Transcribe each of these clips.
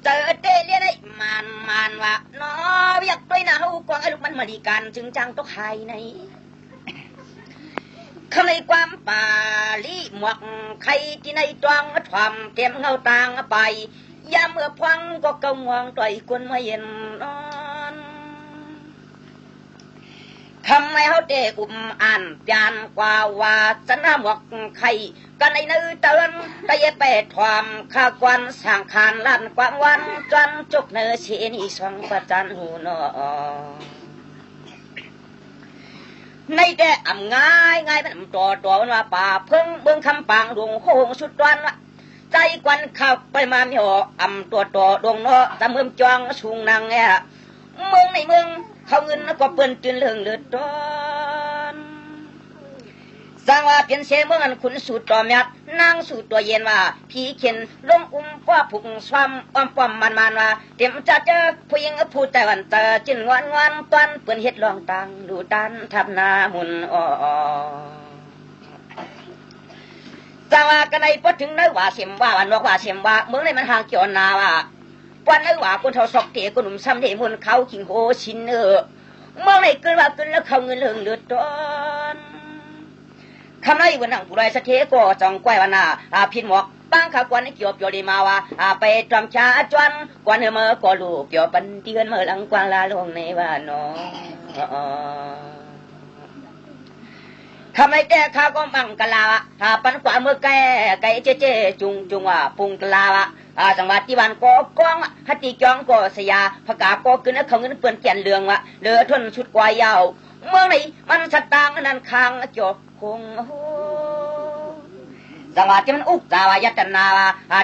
เจอเตเลียนไอ้มันว่าน้ออยากด้วยนะเฮากวางไอ้ลูกมันมาดีกันจึงจังต้องใครในข้าในความป่าลีหมวกใครที่ในตวงความเต็มเงาต่างไปยามเมื่อพังก็กำวังต่อยคนมาเย็นนอนทำไมเขาเตะอุ่มอ่านจานกว่าว่าจะน้ำหมวกใครกันในนื้อเตือนตะเยเปดความข้ากวนสังขารลั่นกวางวันจนจุกเนื้อเชนีสองประจันหูนอในแต่อ่ำง่ายมันตัวมันว่าป่าเพิ่งเบื้องคำปางดวงโหงสุดวันละใจกวนข้าวไปมามีหัวอ่ำตัวดวงเนาะตะเมืองจองชุงนางเนี่ยเมืองในเมืองเขาเงินก็เปิ้นตื่นเรื่องเลือดร้อนสร้างว่าเปลี่ยนเสเมืองอันขุนสูตรต่อเมียดนั่งสูตรตัวเย็นว่าพี่เข็นลงว่าผุกซ้ำอ้อมป้อมมันว่าเต็มจะเจอผู้หญิงผู้แต่วันเตอจินงอนตอนเปิ้นเฮ็ดลองตังดูดันทับนามุนสร้างว่ากันในพอถึงเนื้อว่าเสียมว่าวันว่าเสียมว่าเมืองในมันห่างเกี่ยวนาว่าวันเนื้อว่าคนเท่าศอกเตะคนหนุ่มซ้ำเดมุนเขาขิงโหชินเมื่อไหร่เกินว่าเกินแล้วเขาเงินเรื่องเลือดร้อนคำนั้นวันนั่งผู้ใดสะเทก็จังก้อยวันน่ะพินหมอกตั้งข้าวกวนให้เกี่ยวเปียวดีมาว่าไปจอมชาจวนกวนเมื่อก็ลูกเกี่ยวปันเตือนเมื่อหลังกวางลาลงในว่าน้องทำไมแต่ข้าก็มังกะลาวปันกวานเมื่อไก่เจ๊จุงว่าปุงกะลาวจังหวัดที่บ้านก็กองฮัตติจองก็สยาพกาก็ขึ้นเขาเงินเปื่อนเกียนเรืองว่ะเลือทนชุดกวายยาวเมื่อไหร่มันสตางนั่นคางจบคงจังหวัดที่มันอุกตาวายัตนา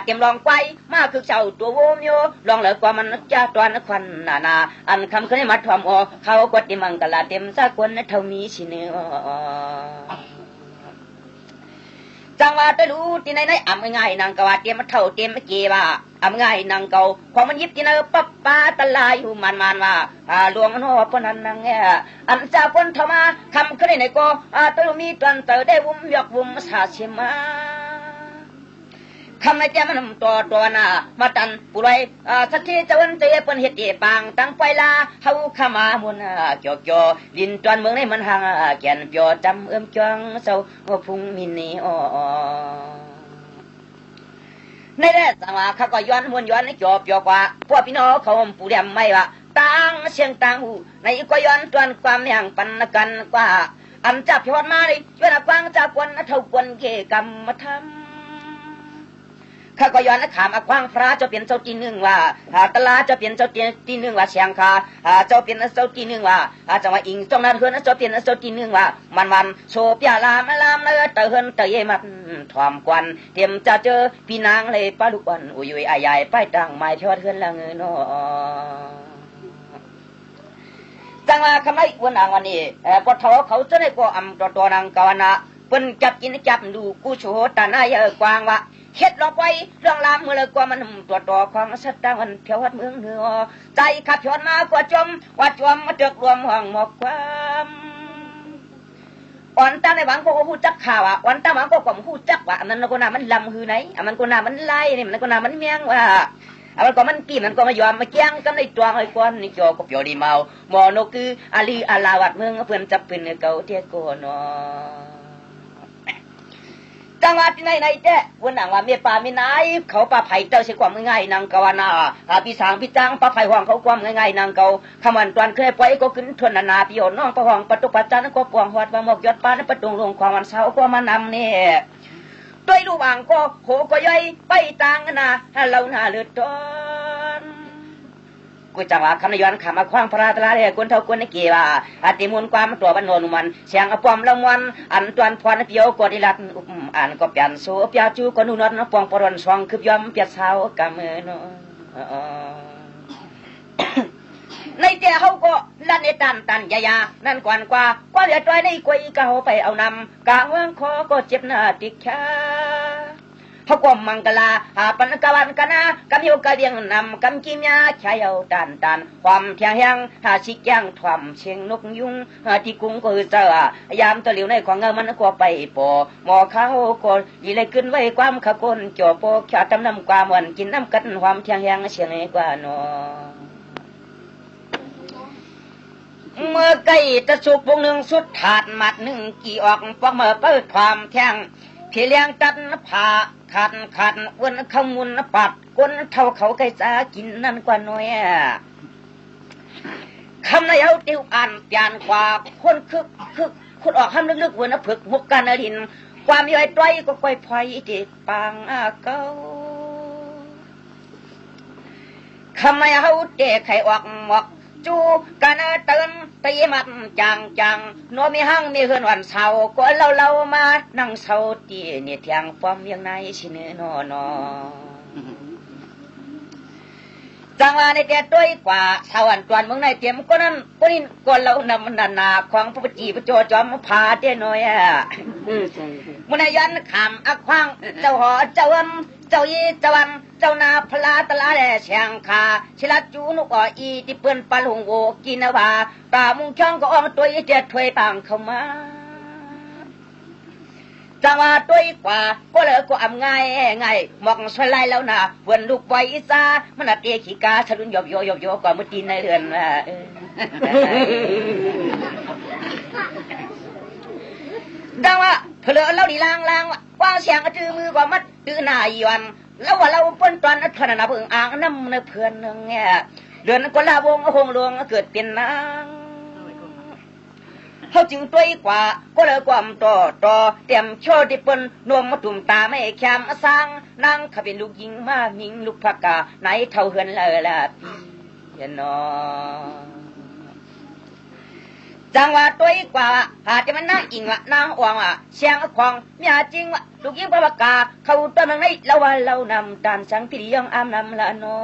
เตรียมลองไกวมาคือเจ้าตัวโวมโยลองเหลือกว่ามันจะตอนควันนาอันคำขึ้นมาทอมเขากดติมังกะลาเต็มสักคนเท่านี้ชิเนจังว่าจะรู้ที่ไหนอ่ำง่ายนางกว่าเตรียมเท่าเตรียมเกี่ยวว่าอ่ำง่ายนางเก่าของมันยิบที่ไหนปั๊บป้าตะลายอยู่มันว่าหลวงโน่ปนันนางแง่อันจะพ้นธรรมาคำขึ้นในก็ตัวมีตันเตอได้วุ้มยกวุ้มสาชิมาคำในใจมันตัวน่ะมาตันปุไรสักทีจะวันเตะปนเห็ดเอปังตั้งไฟลาเฮาขมามุนเกี่ยวดินจวนเมืองในมันห่างแก่นเปียวจำเอื้อมจวงเศร้าว่าพุ่งมินีในแรกสังว่าข้าก็ย้อนมวนย้อนในเกี่ยวกว่าพวกพี่น้องเขาปูเดียมไม่ว่าตั้งเชียงตั้งหูในก็ย้อนจวนความอย่างปันกันกว่าอันจับพิวัตมาเลยย้อนกว้างจากวันเท่าวันเกกรรมธรรมข้าก็ย้อนขามควางพระเจ้าเปลี่ยนเจ้าที่หนึ่งว่าตลาดเจ้าเปลี่ยนเจ้าที่หนึ่งว่าเชียงคาเจ้าเปลี่ยนเจ้าที่หนึ่งว่าจังหวะอิงตรงนั้นเฮือนเจ้าเปลี่ยนเจ้าที่หนึ่งว่ามันโชว์ปียลามเนื้อเตเฮือนเตยมันถอมควันเตรียมจะเจอพี่นางเลยป้าลูกอ่อนอุยอายไปตั้งไม้ทอดเฮือนละเงินจังหวะคำไรวันนางวันนี้พอเขาจะได้ก็ตัวนางกวนะเป็นจับกินจับดูกูโชว์ตาหน้าเยอะกว้างว่าเฮ็ดลอกไว้เรื่องรามเมื่อเลยกว่ามันตัวของสัตว์มันเพียววัดเมืองเหนือใจขับชนมากว่าจมว่าจมมาเดือดรวมห้องหมกความอ่อนตั้งในบางก็หูจักข่าวอ่อนตั้งบางก็กล่อมหูจักว่ามันก็น่ามันลำคือไหนมันก็น่ามันไล่นี่มันก็น่ามันเมียงว่ามันก็มันกี่มันก็มายอมมาเกี้ยงกันในตัวไอ้ก้อนนี่จอก็เปียวดีเมาหมอนกคืออาลีอาลาวัดเมืองเพื่อนจับปืนเก่าเที่ยโกนจังหวัดที่ไหนเจ้วันหนังว่าเมียป่ามีนายเขาป่าไผ่เจ้าใช้ความง่ายนางกวานาพี่สางพี่จ้างป่าไผ่ห้องเขาความง่ายนางเก่าคำวันตอนเคยปล่อยก็ขึ้นทวนนาพี่โอนน้องป่าห้องประตูปัจจันก็ปวงหอดว่าหมกยอดป้าในประตูลงความวันเช้าก็มานำเนี่ยด้วยลูกวางก็โหก็ย่อยไปต่างนาเราหน้าเลือดต้นกูจังหวะคำนย้อนขามาคว้างพระราตลาเรียกุนเท่ากุนในเกี่ยวติมุนความตัวบันโนนุมันเสียงอปอมละมวันอันตวนพรเปียวกอดิลัดอันก็เปลี่ยนโซเปียจูก็นุนนปองปรนสองคือยอมเปียสาวกำมือโนในเจ้าเขาก็ลั่นในตันยานั่นกว่าเหลือตัวในกุยก็เขาไปเอานำกลางเมืองคอก็เจ็บหน้าติดแค่เ เขากมังกลาปันกวันกันนะกำโยกะเวียงนำกำกิมยาชายเอาตันความเทียงยังชิกยังทวมเชียงนกยุงที่กุ้งก็เจอยามตัวเหลียวในของเงามันก็ไปปอหมอเขาก็ยีเลยขึ้นไว้ความขกลจ่อโปขะตำน้ำความวันกินน้ำกันความเทียงยังเชียงกว่านอเมื่อไก่ตะสุกวงหนึ่งสุดถาดมัดหนึ่งกี่ออกปอกเมื่อเปิดความแทงพี่เลี้ยงตัดผ่าขัดวันขมุนปัดก้นเท่าเขาไก่จ้ากินนั่นกว่าน้อยคำในเอาติวอ่านยานกว่าคนคึกคุณออกห้ามลึกๆวันผึกมุกการดินความย่อยต้อยก็ค่อยพลอยติดปังเก้าคำในเอาเตะไข่ออกหมอกจูกันเตือนตีมันจังโนมีห้างมีเฮือนวันเสาร์ก็เรามานั่งเสาตีเนี่ยเทียงความยังไงชิเนนอจังว่าในแต่ต้อยกว่าสวรรค์ตวนเมืองในเตรียมก็นั่นก็นี่ก็เรานำนาของพระปฏิปโจจอมพาเต้น้อยมุนยันขามอักขวางเจ้าหอเจ้าเจ้ายีเจ้าวันเจ้านาพลาตลาแลเชียงคาชิลัดจูนุกอีที่เปื้อนปลหงโวกินว่าตามุงช่องก็ออกตัวเจ็ดถวยต่างเข้ามาจังว่าตัวกว่าก็เลยก็อำง่ายหมอกสลายแล้วนะวันลูกปล่อยอีสามันเตะขี้กาฉลุนหยบโยกว่ามุตีนในเรือนดังว่าเพลเราดีลางว่าเสียงจื้อมือกว่ามัดตื้อหน้าอีวันแล้วว่าเราเปิ้นตอนนั้นขนาดเพิ่งอ่างน้ำในเพื่อนนึงเนี่ยเดือนก็ลาวงหงหลวงเกิดเป็นนางเขาจึงตัวกว่าก็เลยความต่อเตรียมโชว์ที่เปิ้นนวมมาตุ่มตาไม่แคมสร้างนางขเป็นลูกหญิงมามิงลูกพักกาไหนเท่าเฮือนเลยล่ะพี่นอจังว่าตัวกว่าหาจะมันนางอิงว่านางอ่วงว่ะเชียงควงมีหาจริงว่ะลูกหญิงพักกาเขาตัวมันให้เราว่าเรานำตานสังพิริยงอามนำละนอ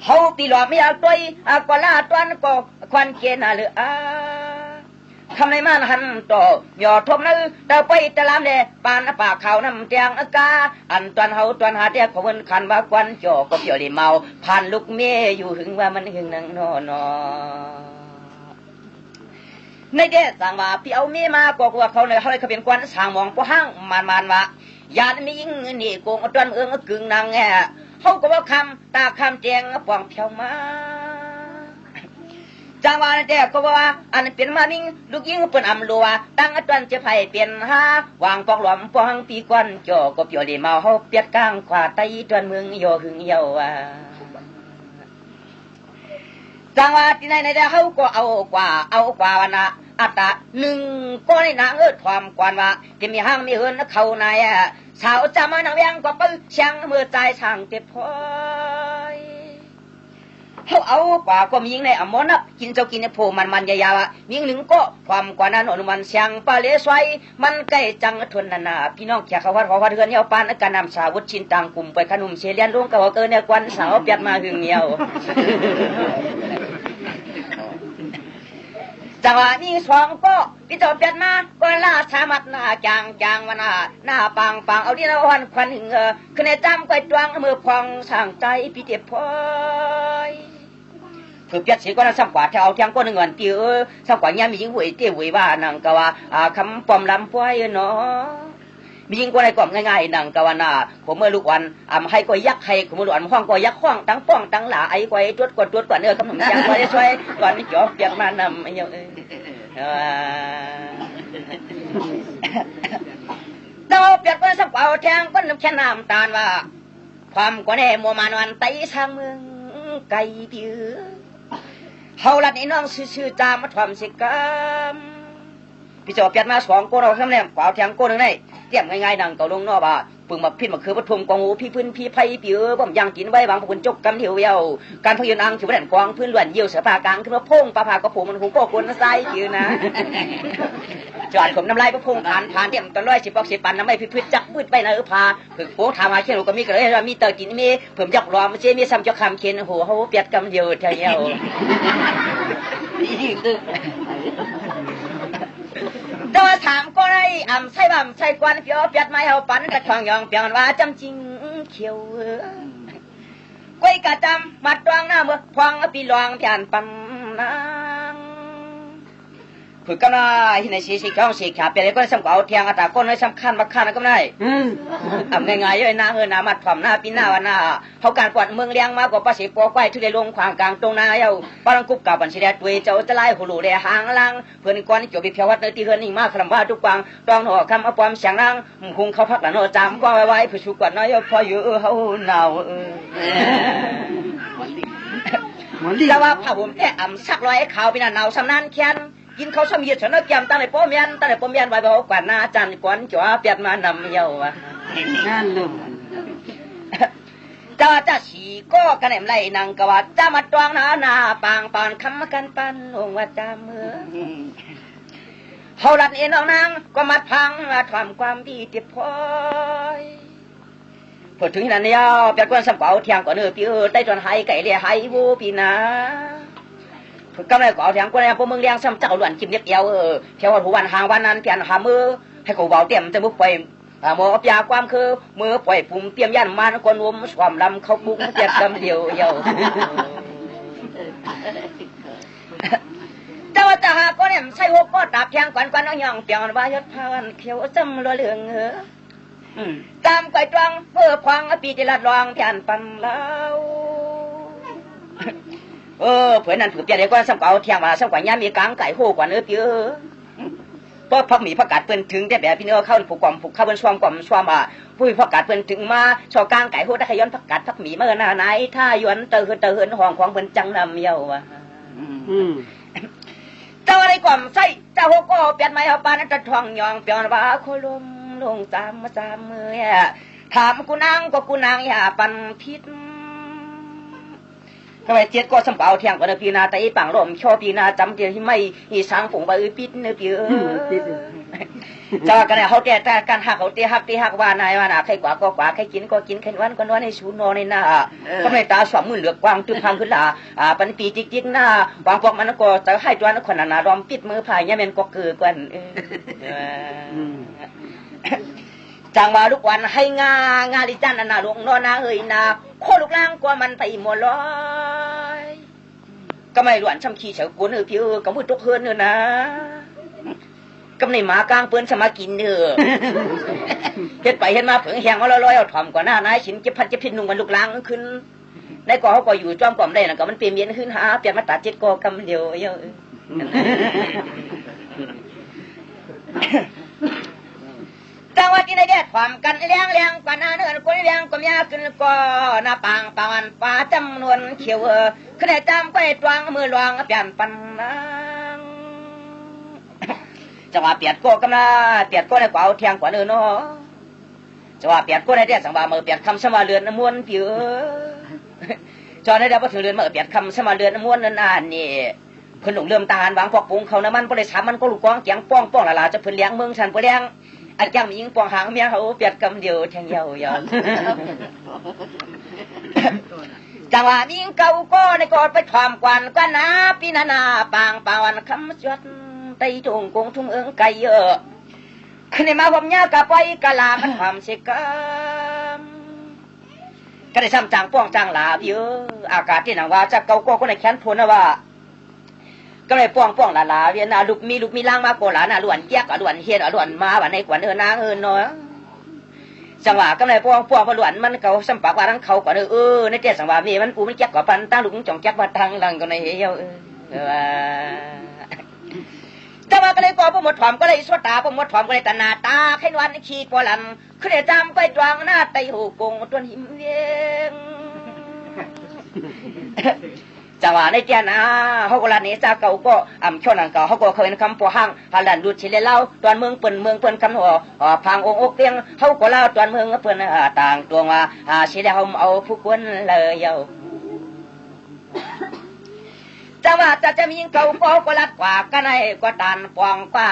เขาปีหลอดไม่เอาตัวกว่าลาตัวนั้นก็ควันเกณฑ์หรือคำในมันหันต่อหยอดทบนั้นแต่ไปตะลามเดปานปากเขาน้ำแดงอากาอันตอนเขาตอนหาเดียเขาเพิ่นคันว่าควันจ่อก็เปียวดีเมาผ่านลูกเมย์อยู่หึงว่ามันหึงนังนอนในเดชสั่งว่าพี่เอาเมย์มาก็ว่าเขาเลยเขาเลยเขาเป็นควันสั่งมองพวกห้างมันว่ายานไม่ยิ่งนี่โกงตอนกึ่งนางแง่เขาก็ว่าคำตาคำแจงปองเพียวมาจังหวะนั้นแต่ก็ว่าอันเป็นมามิงลูกยิงเปิ้นอำลัวตั้งตอนจะไผเปลี่ยนหาวางปอกหลอมปองปีกวนจ่อก็เปียวดีเมาเฮาเปียดกลางขวาไตตวนเมืองโยหึงเยาว่าจังหวะที่ไหนๆเฮาก็เอากว่าวันน่ะอัตตะ1ก็ในนางความกวนว่าจะมีห้างมีเฮือนเข้านายสาวจำนางเวียงก็ปึเชียงมือใจช่างเจ็บพอยเขาเอากว่าก็มียิงในอมรนะกินเจ้ากินในโพมันยาวๆยิงหนึ่งก็ความกว่านั้นอนุมันเสียงปลาเลสไวมันใกล้จังทนนาพี่น้องแขกเขาวัดเฮือนเหี่ยวปานการนำสาวุธชินต่างกลุ่มไปขนมเชลียนลุงก็เกินเนี่ยควันสาวเปียดมาหึงเหี่ยวจังหวะนี้สองก็พี่เจ้าเปียดมาก็ลาสามัดหน้าจางวันหน้าปังเอาที่เราวันควันหึงคือในจำก้อยตวงมือพองสั่งใจพี่เจ็บพอยคือเปียดสีก็นั่งซ้ำกว่าเท่าเทียงก็หนึ่งวันตีซ้ำกว่าเนี่ยมียิงหวยเตี้ยหวยว่านังกว่าคำปอมลำพ้อยเนาะมียิงก็ในกล่อมง่ายๆนังกว่าน่ะผมเมื่อลูกวันให้ก็ยักให้ผมเมื่อลูกวันห้องก็ยักห้องตั้งป้องตั้งหลาไอ้ก็ตรวจก่อนคำหนุ่มยังก็ได้ช่วยก่อนนี้จ่อเปียกมานำไอ้เยอะเราเปียกก็ซ้ำกว่าเทียงก็น้ำแค่น้ำตาลว่าความก็แน่มัวมานวันไต่ทางเมืองไก่ผิวเฮาลัดไอ้น้องซื่อๆจามาทำสิกรรมพี่เจ้าเปียดมา2คนเราทำเนี่ยกว่าเทียงคนนึงได้เตรียมง่ายๆดังเก่าลงนอกบ่าปึงมาพิษมาคือปฐมกองหูพี่พื้นพี่ไผ่ผิวบ่มยังกินไว้บางคนจกกำเหี่ยวการพยืนอังถือว่าแดนกองพื้นล้วนเยี่ยวเสือปากลางขึ้นมาพุ่งปลาผากระผมมันหูก็คนใส่ผิวนะจอดผมน้ำลายก็พุ่งผ่านเตรียมตะร้อย10 ปอก10 ปันน้ำไม่พิษจักมืดไปนะพาผึ่งโป้ถามมาเขี้ยวก็มีก็เลยมีเตอกินมีเพิ่มจักรอมเจมีซ้ำจักคำเขียนโหเขาเปียดกำเดียวเที่ยว ตัวถามก็ได้ใส่บ่ำใส่กวนเปียวเปียดไม้เฮาปันตะทองยองเปียงว่าจำจริงเขียวก้อยกะจำมาตวงหน้าเมื่อพวงปีหลวงเพียนปันนางฝึกกันได้ในสีข้องสีขาเปลี่ยนก็สำคัญเทียงแต่ก็ในสำคัญมาคันก็ได้ง่ายๆย่อยหน้าหน้ามัดถ่อมหน้าปีหน้าวันหน้าเขาการปวดเมืองเลี้ยงมากกว่าภาษีปัวควายที่ได้ลงขวางกลางตรงนาเย้าปลังกุบกับบัญชีแดดตัวเจ้าจะไล่หูหลูได้หางลังเพื่อนก้อนจบไปเพียววัดเนื้อที่เฮือนนี่มากคำว่าทุกฟังต้องหัวคำอปอมเสียงนั่งคงเขาพักหลังโนจามก็ไว้ผู้ชูกวดน้อยพออยู่เขาหนาวแต่ว่าผ้าห่มแค่สักร้อยขาวปีน่ะหนาวสำนันแค้นกินเขาสมีฉันนักยำตั้งแต่ป้อมยันไว้บอกกว่านาจันกวนจ๋อเปียดมานำเยาว์นั่นเลยจะสีก็กันแหมไรนางกว่าจะมาตวงนาปางปานคำกันปันองว่าจามมือเขาลัดเอ็นนางก็มาพังมาทำความดีเจ็บพอยพอถึงนั้นเนี่ยเปียดกวนสำเปาเทียงก่อนเนื้อปีได้จนหายไก่เลี้ยหายวูปีนาก็เลยก่อเถียงก็เลยพวกมึงเลี้ยงซ้ำเจ้าหลวนกินเล็กเดียวเที่ยวหัววันหางวันนั้นเปลี่ยนหามือให้กูเบาเตรียมจะมุกไปมือปยาความคือมือปล่อยปุ่มเตรียมยันมันคนวมความลำเขาบุ้งเปียกกำเดียวเยาเจ้าจะหาก็เนี่ยใส่หัวก็ตับเทียงก่อนน้องยองเปียงว่ายศพานเขียวจำรอเรื่องตามก่อยตวงเมื่อพวังปีจิรัดรองเพียนปันแล้วเพื่อนนั่นถือเปียเด็กว่าสำเก่าเที่ยงว่าสำกว่าย่ามีกลางไก่โหกว่าเนื้อเปียเพราะพักหมีพักกาดเปิ้นถึงแต่แบบพี่เนื้อเข้าผูกกล่อมผูกเข้าบนช่วงกล่อมช่วงผู้พักกาดเปิ้นถึงมาชอกลางไก่โหได้ขย้อนพักกาดพักหมีเมื่อหน้าไหนถ้าย้อนเตอเหินห้องของเปิ้นจังนำเยาว่ะเจ้าอะไรกล่อมใส่เจ้าโหก็เปียดไม้เอาปานจะทองยองเปียนว่าโคลมลงตามมือถามกูนางก็กูนางอย่าปันพิษทำไมเจ็ดก็สำเปาเที่ยงกว่าเนื้อปีนาแต่อีปังลมชอบปีนาจำเดียวที่ไม่อีสางผงใบปิดเนื้อปีจะกันเนี่ยเขาแต่การหักเขาหักว่านายว่าน่ะใครกว่าก็กว่าใครกินก็กินใครวันก็วันให้ชูนอนในหน้าก็ไม่ตาสวมมือเหลือกกว้างตึ้งทางขึ้นละปันปีจิกหน้าวางพวกมันก็จะให้ตัวนักขนาดรอมปิดมือพายเนี่ยมันก็เกิดกันจังว่าลูกวันให้งาดิจันน่ะลงนอนนาเฮยนาโคลูกล่างกว่ามันไปหมดเลยก็ไม่หลวนช้ำขี้เฉากูเนื้อพี่ก็พูดตกเฮือนเนื้อนะก็ไม่หมากลางเปิ้นสมากินเนื้อเฮ็ดไปเฮ็ดมาเผิงแหงมาลอยเอาถ่อมกว่าหน้านายชิ้นเจ็บพันเจ็บพิษนุ่งมันลูกล่างขึ้นได้ก็เขาก็อยู่จ้อมกล่อมได้น่ะก็มันเปลี่ยนเมียนขึ้นหาเปลี่ยนมาตัดเจ็ดก็กำเดียวเยอะจังหวะที่ได้แยกความกันเลี้ยงกว่าหน้าเนื้อคนเลี้ยงก็มีขึ้นก็หน้าปังปานฟ้าจำนวนเขียวขึ้นได้จำก็ได้ตวงมือลวงเปลี่ยนปันนังจังหวะเปลี่ยนก็กำลังเปลี่ยนก็ได้กว่าเอาเทียงกว่าเนื้อเนาะจังหวะเปลี่ยนก็ได้เรียกสังวามือเปลี่ยนคำสมาเรือนน้ำมวนผิวจอได้แล้วพอถึงเรือนมือเปลี่ยนคำสมาเรือนน้ำมวนนานนี่เพิ่นหลงเริ่มตาหันวางพวกปุงเขาน้ำมันก็เลยสามมันก็ลูกกองเกียงป้องละลาจะเพิ่นเลี้ยงเมืองฉันเพิ่นเลี้ยงอาจารย์มียิงปองหางเมียเขาเปียดกำเดียวแทงเยาจังหวะมียิงเก่าก็ในกอดไปถอมกวนกวนนาปีนาปางปาวันคำจดไตทุ่งกงทุ่งไก่เยอะขึ้นในมาผมเนี่ยกะไปกะลามันความเสกก็ได้ซ้ำจางป้องจางลาเยอะอากาศที่หนังว่าจะเก่าก็ในแขนพลนะว่าก็เลยป้องลาเวียนลูกมีล่างมาโกหลาน่ะล้วนเจี๊ยกล้วนเฮียนล้วนมาวันในกวนนางเนาะจังหวะก็เลยป้องล้วนมันเขาสัมปากว่าทั้งเขาก่อนในเจ้าสังวามีมันปูมันเจี๊ยกก่อปันตั้งลูกจ่องเจี๊ยกมาทางหลังก็ในเฮียจังหวะก็เลยก่อพวกหมดถอมก็เลยสวดตาพวกหมดถอมก็เลยตาหน้าตาแค่วันขี้ปลันขึ้นจำไปจวงหน้าไตหูกงต้นหิมเลี้ยงจังหวะในเจ้านะเขาก็ลานี้จากเก่าก็ช่วงนั้นก็เขาก็เคยคำปัวห้างฮัลลันดูดเฉลี่ยเล่าตอนเมืองเปิ้นคำหัวพังองค์อกเตียงเขาก็เล่าตอนเมืองเปิ้นต่างตัวว่าเฉลี่ยเขาเอาผู้คนเลยเยาจังหวะจะมีเก่าก็รัดกว่ากันไอ้ก็ตานปองป้า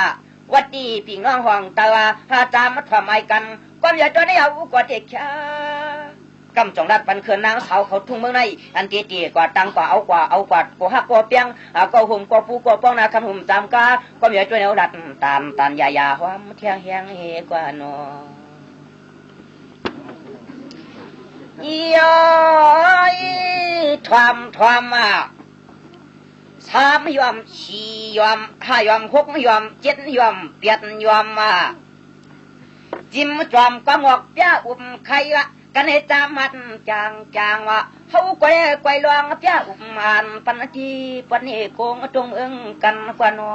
วัดดีพี่น้องห้องตาว่าจามมาทำไมกันก็อย่าตัวนี้เอาก็เด็กชา กำจองรัดปันเขื่อนนางสาวเขาทุ่งเมืองในอันเตี้ยกว่าตังกว่าเอากว่าก็ฮักก็เปียงก็หุ่มก็ปูก็ป้องนาคำหุ่มตามกาก็มีช่วยแนวดัดตามตันยาความเที่ยงเฮียงเฮกว่าน้อยอยทวม3 ยอม 4 ยอม 5 ยอม 6 ยอม 7 ยอม 8 ยอมจิ้มจอมก็หมอกเปียอุ้มใครวะกันให้ตามมันจางว่าเขาไกวลองเปียอุ้มมันปันทีปันนี้โกงจงเอิงกันกว่าน้อ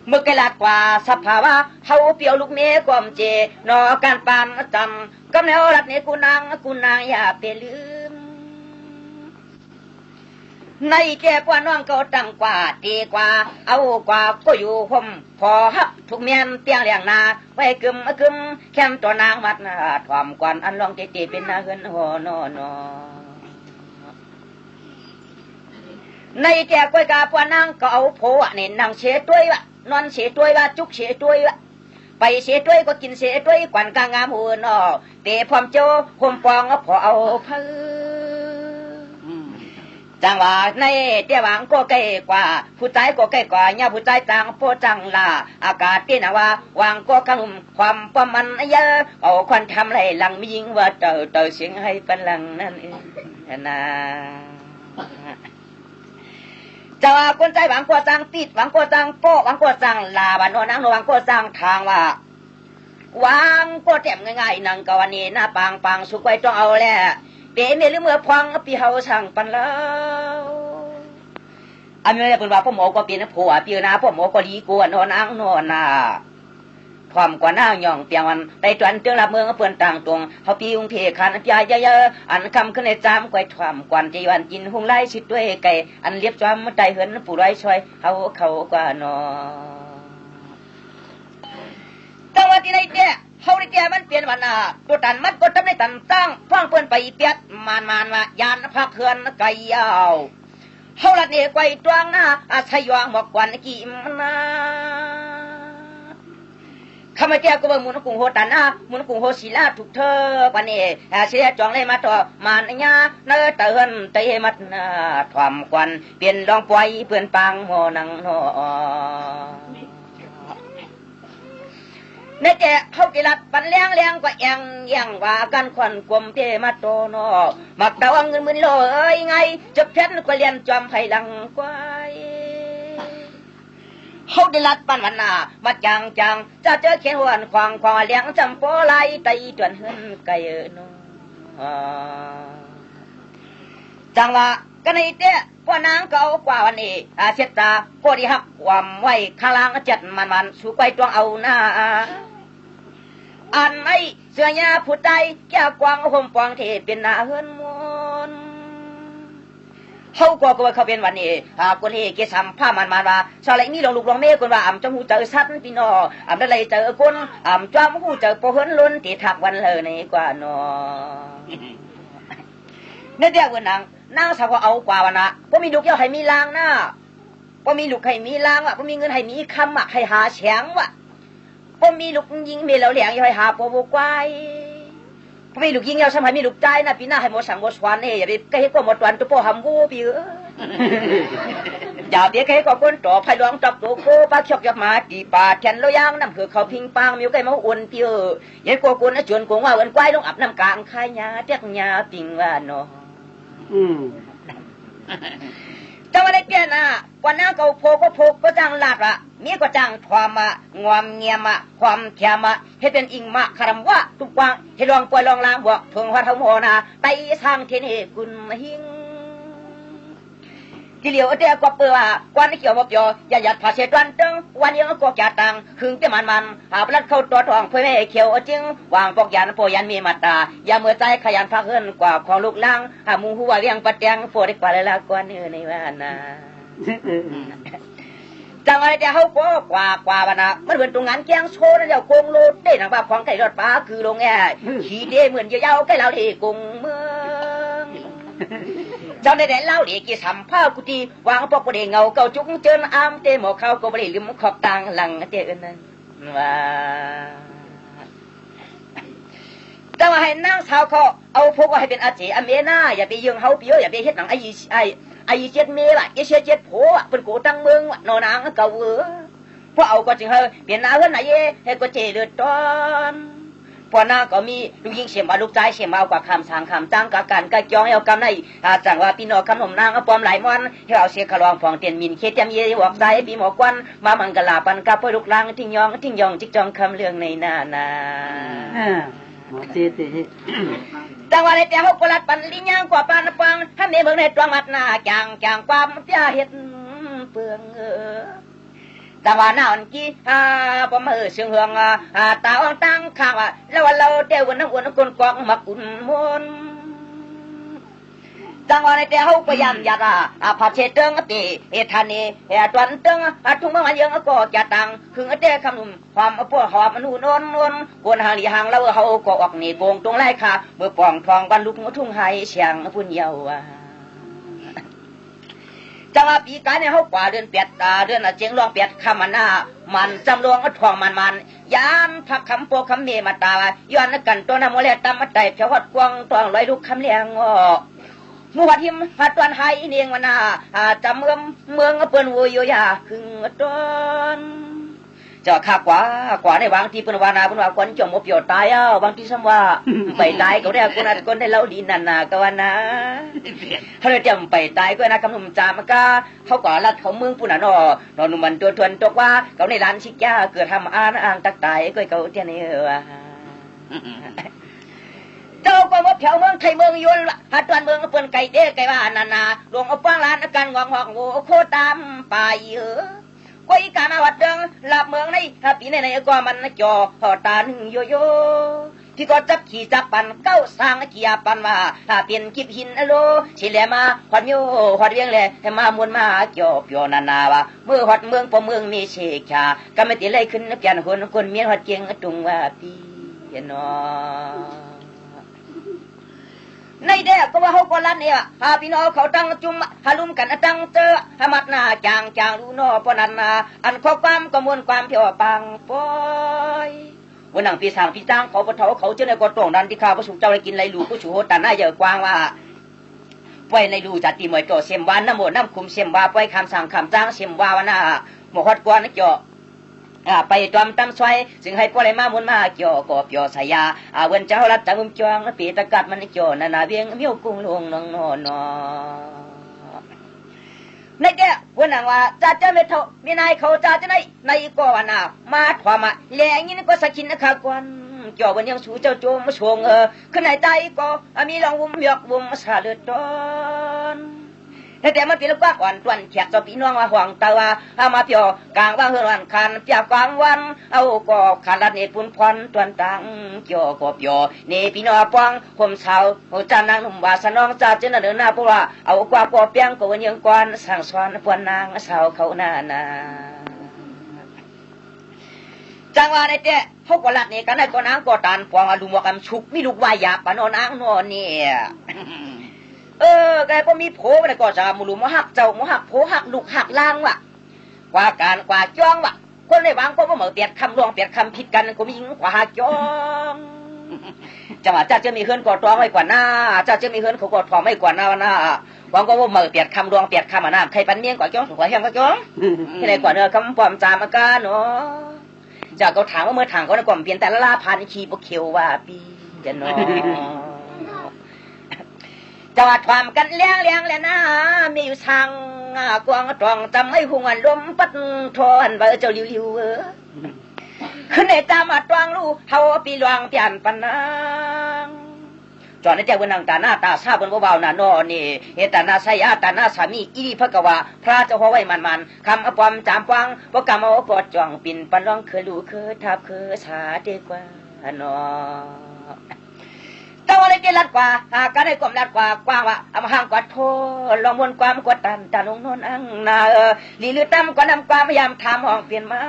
เมื่อไกลกว่าสภาวะเขาเปียวลูกเมียความเจนอการปานจำก็แนวรัดนี้กูนางอย่าไปลืมในแก่กว่าน้องก็ตั้งกว่าดีกว่าเอากว่าก็อยู่ห่มพอฮักทุกเมียนเตียงเลี้ยงนาไว้กึมแค่ตัวนางมัดถวมกวนอันลองเตเป็นนาเฮือนหัวนอนในแก่กว่ากาปวนางก็เอาโผนี่นางเสียด้วยวะนอนเสียด้วยวะจุกเสียด้วยวะไปเสียด้วยก็กินเสียด้วยกวนกางามหัวนอเตะพร้อมโจห่มปองพอเอาพื้จังว่าในเตี้ยหวังก็ใกล้กว่าผู้ใจก็ใกล้กว่าย่าผู้ใจจังโพจังลาอากาศที่น่ะว่าวางก็ขนุ่มความประมันเยอะเอาควันทำไรหลังมียิงว่าเตอเสียงให้เป็นหลังนั่นเองนะจะว่าคนใจหวังก็จังติดหวังก็จังโป้หวังก็จังลาบ้านนอนนั่งหวังก็จังทางว่าวางก็แจ่มง่ายๆนั่งกวันนี้หน้าปังสุกไว้ต้องเอาแหละเปเมหรือเมื่อพองปีเฮาสั่งปันแล้วอันนี้เป็นว่าพ่อหมอก็เป็นผัวปีนาพ่อหมอก็ดีกว่านอนอังนอนน่ะความกว่าหน้าย่องเปียงวันได้จวนเตือนละเมืองเปื่อนต่างตรงเขาปีอุงเพคันปีเยอะอันคำขึ้นในจามก้อยความกวนจีวันกินหุงไล่ชิดด้วยไก่อันเลียบจอมใจเหินผู้ร้อยช่วยเขากว่านอจังหวัดที่ไหนเจ้เขาได้แก่มันเปลี่ยนวันตัวตันมัดก็ทำได้ตันตั้งฟังเพื่อนไปเปียดมานว่ายานพักเขื่อนไก่ยาวเขาละเนี่ยไกวตวงนะอาศัยยวงหมอกกวนกี่มันนะข้ามาเจ้าก็บอกมุนกุงโหตันมุนกุงโหศิลาถูกเธอปันนี้เสียจองเลยมาต่อมานญาเนื้อเตือนเตยมัดทวมกวนเปลี่ยนลองปล่อยเพื่อนปังหัวนังนอในแต่เขากิรัดปันเลี้ยงก็ยังว่ากันควันกลมเตมาโตนอมักดาวเงินมือโลไงจะเพชรก็เลียนจอมไผ่ลังกวายเขาได้รัดปันวันนามาจังจะเจอเขียนวันควางเลี้ยงจำโปไลไตจวนเฮินไกนอจังว่ากันในเตะพ่อนางเก่ากว่าวันนี้เสตตาพอดีหักความไว้ข้างล่างจัดมันสู้ไปตัวเอาหน้าอันไอเสื้อยาผู้ใจแก้วกวางห่มปองเทเป็นหน้าเฮือนมวนเขาก็เขาเป็นวันนี้คนที่เกสัมผ้ามันว่าชาวไรนี่ลงเมฆคนว่าจมูกเจอสัตว์พี่น้ออะไรเจอคนจมูกเจอพอเฮินล้นที่ถักวันเลยในกว่าน้อเนี่ยเดียวกันนางสาวเอากว่าวันนะพอมีลูกเยอะให้มีลางนะพอมีลูกให้มีลางพอมีเงินให้มีคำให้หาแฉงพอมีลูกยิงมีแล้วเหลียงให้หาปอบกวายพอมีลูกยิงแล้วสมัยมีลูกใจนะปีหน้าให้หมดสั่งหมดสวรรค์อย่าไปใกล้ก็หมดวันตัวพ่อหำกูปีอย่าไปใกล้ก็คนต่อไผ่หลวงจับตัวโก้ปลาเขียวมาตีปลาแทนแล้วย่างน้ำเผือกเขาพิงปังมีใกล้มาอุ่นปียันกวนนะชวนกงว่าวันกวายลงอาบน้ำกลางขายยาเจ๊กยาปิงว่าเนาะจังวันเดียนะวันนั้นเขาโพก็จังลาดมีก็จังความงวมเงียมความเทียมให้เป็นอิงมาคารมว่าทุกวังให้ลองปล่อยลองล้างบวกทวงหัวทั้งหัวนะไต่สร้างเทนี่กุนหิงที่เหลียวเดียก็เปื่อวันนี้เกี่ยวกับอย่าหยัดผ่าเศษวันตึงวันนี้ก็แก่ตังหึงแต่มันหาปลัดเข้าตัวทองเพื่อไม่ให้เขียวจริงวางปอกยันโปยันมีมาตาอย่าเมื่อใจขยันพักเงินกว่าของลูกล่างมูหัวเลี้ยงปัดแจงโฟได้กว่าเลยละกว่านี้ในวันนะจังอะไรจะเขาก็กว่าวันนะมันเหมือนตรงงานแกงโชว์นั่นเดียวโกงโลดได้หนังแบบของไก่รถป้าคือลงแง่ขี่เด้เหมือนยาวๆใกล้เราที่กรุงเมืองเจ้าในแดนเล่าเด็กกี่สัมภากุฏิวางปอกประเดงเงาเก่าจุกเจินอ้ามเตะหมอเขาก็บริลืมขอบตังหลังเตะนั่นว่า แต่ว่าให้นางสาวเขาเอาพวกว่าให้เป็นอาเจอเมน่าอย่าไปยืงเฮาเปียวอย่าไปเฮ็ดหนังไอ้เจ็ดเมว่ะเจ็ดโผว่ะเป็นกูตั้งเมืองว่ะนอนางเก่าพวกเอาก็จึงเฮเปลี่ยนหน้าเฮือนไหนให้ก็เจเดือดร้อนพอหน้าก็มีลูกยิงเสียมว่าลูกใจเสียมเอากว่าคำสั่งคำจ้างกะกันกะจองเอากำในจังว่าพี่น้องคำหนุ่มนางเอาปอมหลายมันให้เอาเสียขลองฟองเตียนมินเคเตียมเย่หวกใจปีหมอกวันมามังกลาปันกับพวกลูกลังทิ้งยองจิกจองคำเรื่องในนาจังว่าในแต่เขากลัดปันลิ้นย่างกว่าปานปังให้เมเมืองในตวงมัดหน้าจางความเปียเห็ดเปลืองแต่ว่าหน้าอันกี้พอมาเสียงเฮืองตาอ่างตั้งข้างว่าแล้วว่าเราเดี๋ยวน้ำอุ่นคนกองมาอุ่นมนจังว่าในแต่เขาพยายามยัดผัดเชตึงตีทานีตวนตึงทุ่งเมืองยังก็จะตังคือเดี๋ยวคำนุ่มความพวกหอบมันนวลกวนหางหลีหางแล้วเขาก็ออกนี่โกงตรงไร่ค่ะเมื่อปองทองวันลุกทุ่งไห้เสียงพุ่นเยาว์จังว่าปีกายเนี่ยเขากว่าเดือนเปียดเดือนเจียงรองเปียดคำมันจำลองทองมันยานพักคำโปคำเมมาตาย้อนกันตัวน้ำโมเลตามมาไต่เพียวหดกวางตัวลอยลูกคำเลี้ยงมัวทิมตวนไห้เนียงวันจะเมืองเปิ้นวัวยาคึงต้นจะข้ากว่าในบางที่เปิ้นวานาเปิ้นว่าคนจมอบโยตายบางที่ซ้ำว่าไปตายก็ได้คนได้เล่าดีนั่นน่ะก็ว่านะเขาเลยจำไปตายก็นะกำนุ่มจามก็เขาก่อรัดเขาเมืองปุ่นน่ะนอนนุ่มมันตัวทวนตกว่าเขาในร้านชิกยาเกิดทำอ่างตักตายก็เขาเที่ยนี่เจ้าก็ว่าแถวเมืองไทยเมืองยวนตวนเมืองเปิ้นไก่เด้ไก่ว่านาหลวงเอาป้างร้านกันงอกโง่โคตามป่าก้อยกามาวัดเดิงหลับเมืองในปีในก็มันจอหอตาหนึ่งโยพี่ก็จับขี่จับปันเก้าสร้างเกียปันว่าเปลี่ยนกิบหินอโลสิแลมาหอดโยหอดเวียงแลให้มามวนมาเกี่ยวเปียวนาว่าเมื่อหอดเมืองพอเมืองมีเชกชาก็ไม่ติเลยขึ้นเปลี่ยนคนเมียนหอดเกียงตุงว่าปีนอในเด็กก็ว่าเขาก็ลั่นเนี่ยพี่น้องเขาตั้งจุ่มลุมกันตั้งเจอมัดหน้าจางรู้นอปนันอันข้อความก็มวลความเพียวปังปอยวันหนังปีสางพี่จ้างเขาปะเทาเขาเจ้าในกอตรงดันที่ข้าวพระสุเจ้าได้กินไรลูก็ชูโหตาหน้าเยอะกว้างว่าปอยในลูจัดตีมวยจ่อเสียมวานน้ำหมดน้ำคุมเสียมว่าปอยคำสั่งคำจ้างเสียมว่าวันน่ะหมอฮอดกวนจ่อไปจอมตำซอยซึ่งให้พวกอะไรมามุนมาเกี่ยวกับเกี่ยวสายาเวันเจ้ารัดจังมุมจวงปีตะกัดมันเกี่ยวนาเวียงเมียวกุ้งลงนองนอในแก่วันนั้นว่าจะไม่เท่ามีนายเขาจะในก็วันน่ะมาถวามาแหล่งี้ก็สักขินนะคะกวนเกี่ยววันยังสู้เจ้าโจมมาชงขึ้นในใจก็มีลองวุ้มหยอกวุ้มสาเลือดต้นแต่มันเป็นลูกว่าก่อนตวนแขกจะพี่น้องว่าห่วงตาว่ามาเปียวกลางว่างเฮือนคันเปียกกลางวันเอาก็ขาดเนปุ่นพรตวนตังเกี่ยวก็เปียวเนพี่น้องปองผมสาวจานางหนุ่มว่าสนองจ่าเจนเดินหน้าเพราะว่าเอากว่าปอเปียงก็วันยังกวนสั่งสอนปวนนางสาวเขาหน้าจังว่าในเจ้เขาก็ลัดนี่กันได้ก็นางก็ตานปองลุงว่ากันชุกมีลูกวายาปานนางนอนเนี่ยแกพอมีโผล่ไปก็จะมูลูมหักเจ้ามหักโผล่หักลูกหักล่างว่ะกว่าการกว่าจ้องว่ะคนในวางก็ว่าเหมือนเปลี่ยนคำรวงเปลี่ยนคำผิดกันก็มีหญิงกว่าจ้องจังหวะจะมีเฮือนกอดร้องไม่กว่าหน้าจะมีเฮือนเขากอดทองไม่กว่าหน้าวางก็ว่าเหมือนเปลี่ยนคำรวงเปลี่ยนคำใครปันเมียงกว่าจ้องกว่าแห้งกว่าจ้องที่ไหนกว่าเนื้อคำปลอมจามอาการเนาะจากเขาถามว่าเมื่อถางเขาในกล่อมเปลี่ยนแต่ละลาพันขีบเขียวว่าปีจะเนาะจะว่าทำกันเลี้ยงแล้วนะมีอยู่ทางกวางตรองจำไม่หุ่งอันลมปัดทอนว่าเจ้าลิวขึ้นในตามาตรองลูกเขาปีหลวงเปลี่ยนปันนางจอนในใจวันนางตาหน้าตาซาบนเบาๆน่ะนอนี่เฮตานาไซอาตาหน้าสามีอีพระกวาพระเจ้าหัวไว้มันคำอปอมจามกวางพวกกำเอาปอดจ่องปิ่นปันร้องคือลูกคือทับคือสาเดกว่านอเจ้าอะไรจะรัดกว่าการได้กลมรัดกว่ากว้างว่าเอามาห่างกว่าโทลองมวนความกว่าตันตาลงนนอังนาลีลือตั้มกว่านำความพยายามทำห้องเปลี่ยนมา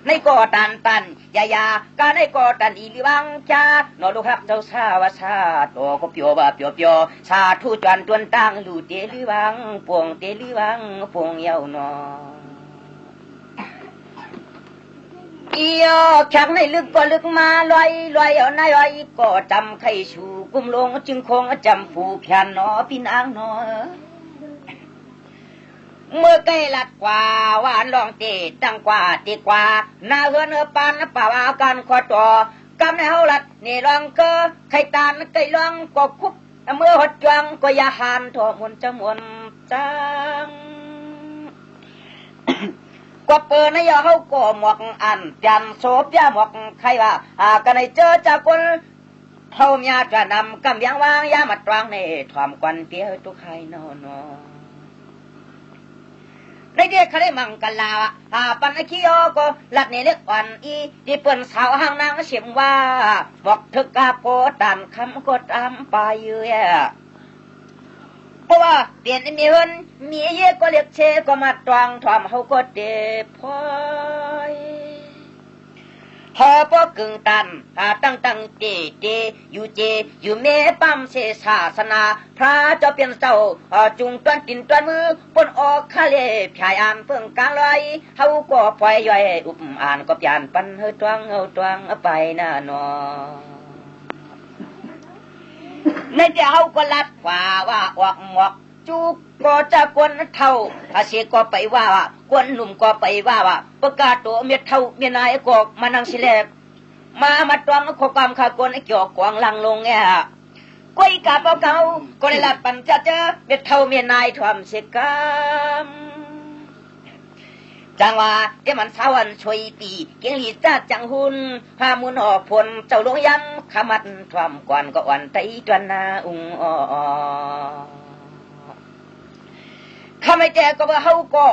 ในก่อตันยาการได้ก่อตันอีลิวังจ้านอลูกครับเจ้าชาวชาโตก็เปียวว่าเปียวชาทูจวนตวนตั้งลูเตลิวังปวงเตลิวังปวงเยาวนอ อีโอชักในลึกก็ลึกมาลอยลอยเอาในลอยก็จำไข่ชูกุมลงจึงคงจำผูแผ่นนอพี่นางนอเมื่อไกลลัดกว่าหวานลองเตะตั้งกว่าตีกว่าหน้าเฮือนปานป่าวากันขอต่อกำในเฮาลัดนี่ลองก็ไข่ตาลไก่ลองก็คุบเมื่อหดจวงก็อย่าหันทอมนจะมวนจังก็เปิดในยอเฮาก็หมวกอันจันโซบยาหมวกใครว่ากันในเจอจากคนเฮามีจะนำกำยังวางยามาตรังในถอมกวนเปียตุใครนอนในเด็กเขาได้มังกันลาวปันขี้ยอก็ลัดในเล็กอ่อนอีที่เปิ้นสาวห้างนางเสียงว่าบอกถึกกาโกตันคำก็ตามไปอยู่เพราะว่าเปลี่ยนมีเฮินมีเยก็เรียกเชก็มาตรังถอมเขาก็เดพอยพอปกึ่งตันตั้งเจอยู่อยู่เมปั๊มเสศาสนาพระเจ้าเปลี่ยนเจ้าจุงต้นตินต้นมือปนออกคาเลพายอ่านเพิ่งกลางลอยเฮาก็ปล่อยย่อยอุปอ่านก็เปลี่ยนปันเฮตวงไปน่านอในเดี๋ยวเฮาก็ลัดว่าออกหมอกจุกก็จะกวนเท่าอาเสก็ไปว่ากวนหนุ่มก็ไปว่าประกาศตัวเมียเท่าเมียนายก็มานั่งสิแลกมาตวงข้อความขากวนเกี่ยวกวางลังลงเนี่ยก้อยกาเป่าเก่าก็ได้ลัดปันจะเจอเมียเท่าเมียนายทำเสกามจังว่าเดี๋ยวมันสาวันช่วยปีเกียงหลีจ้าจังหุนพามุนออกผลเจ้าลงย้ำขมัดทวามก่อนก็อ่อนไตจวนนาข้าไม่แจก็ว่าเฮาก็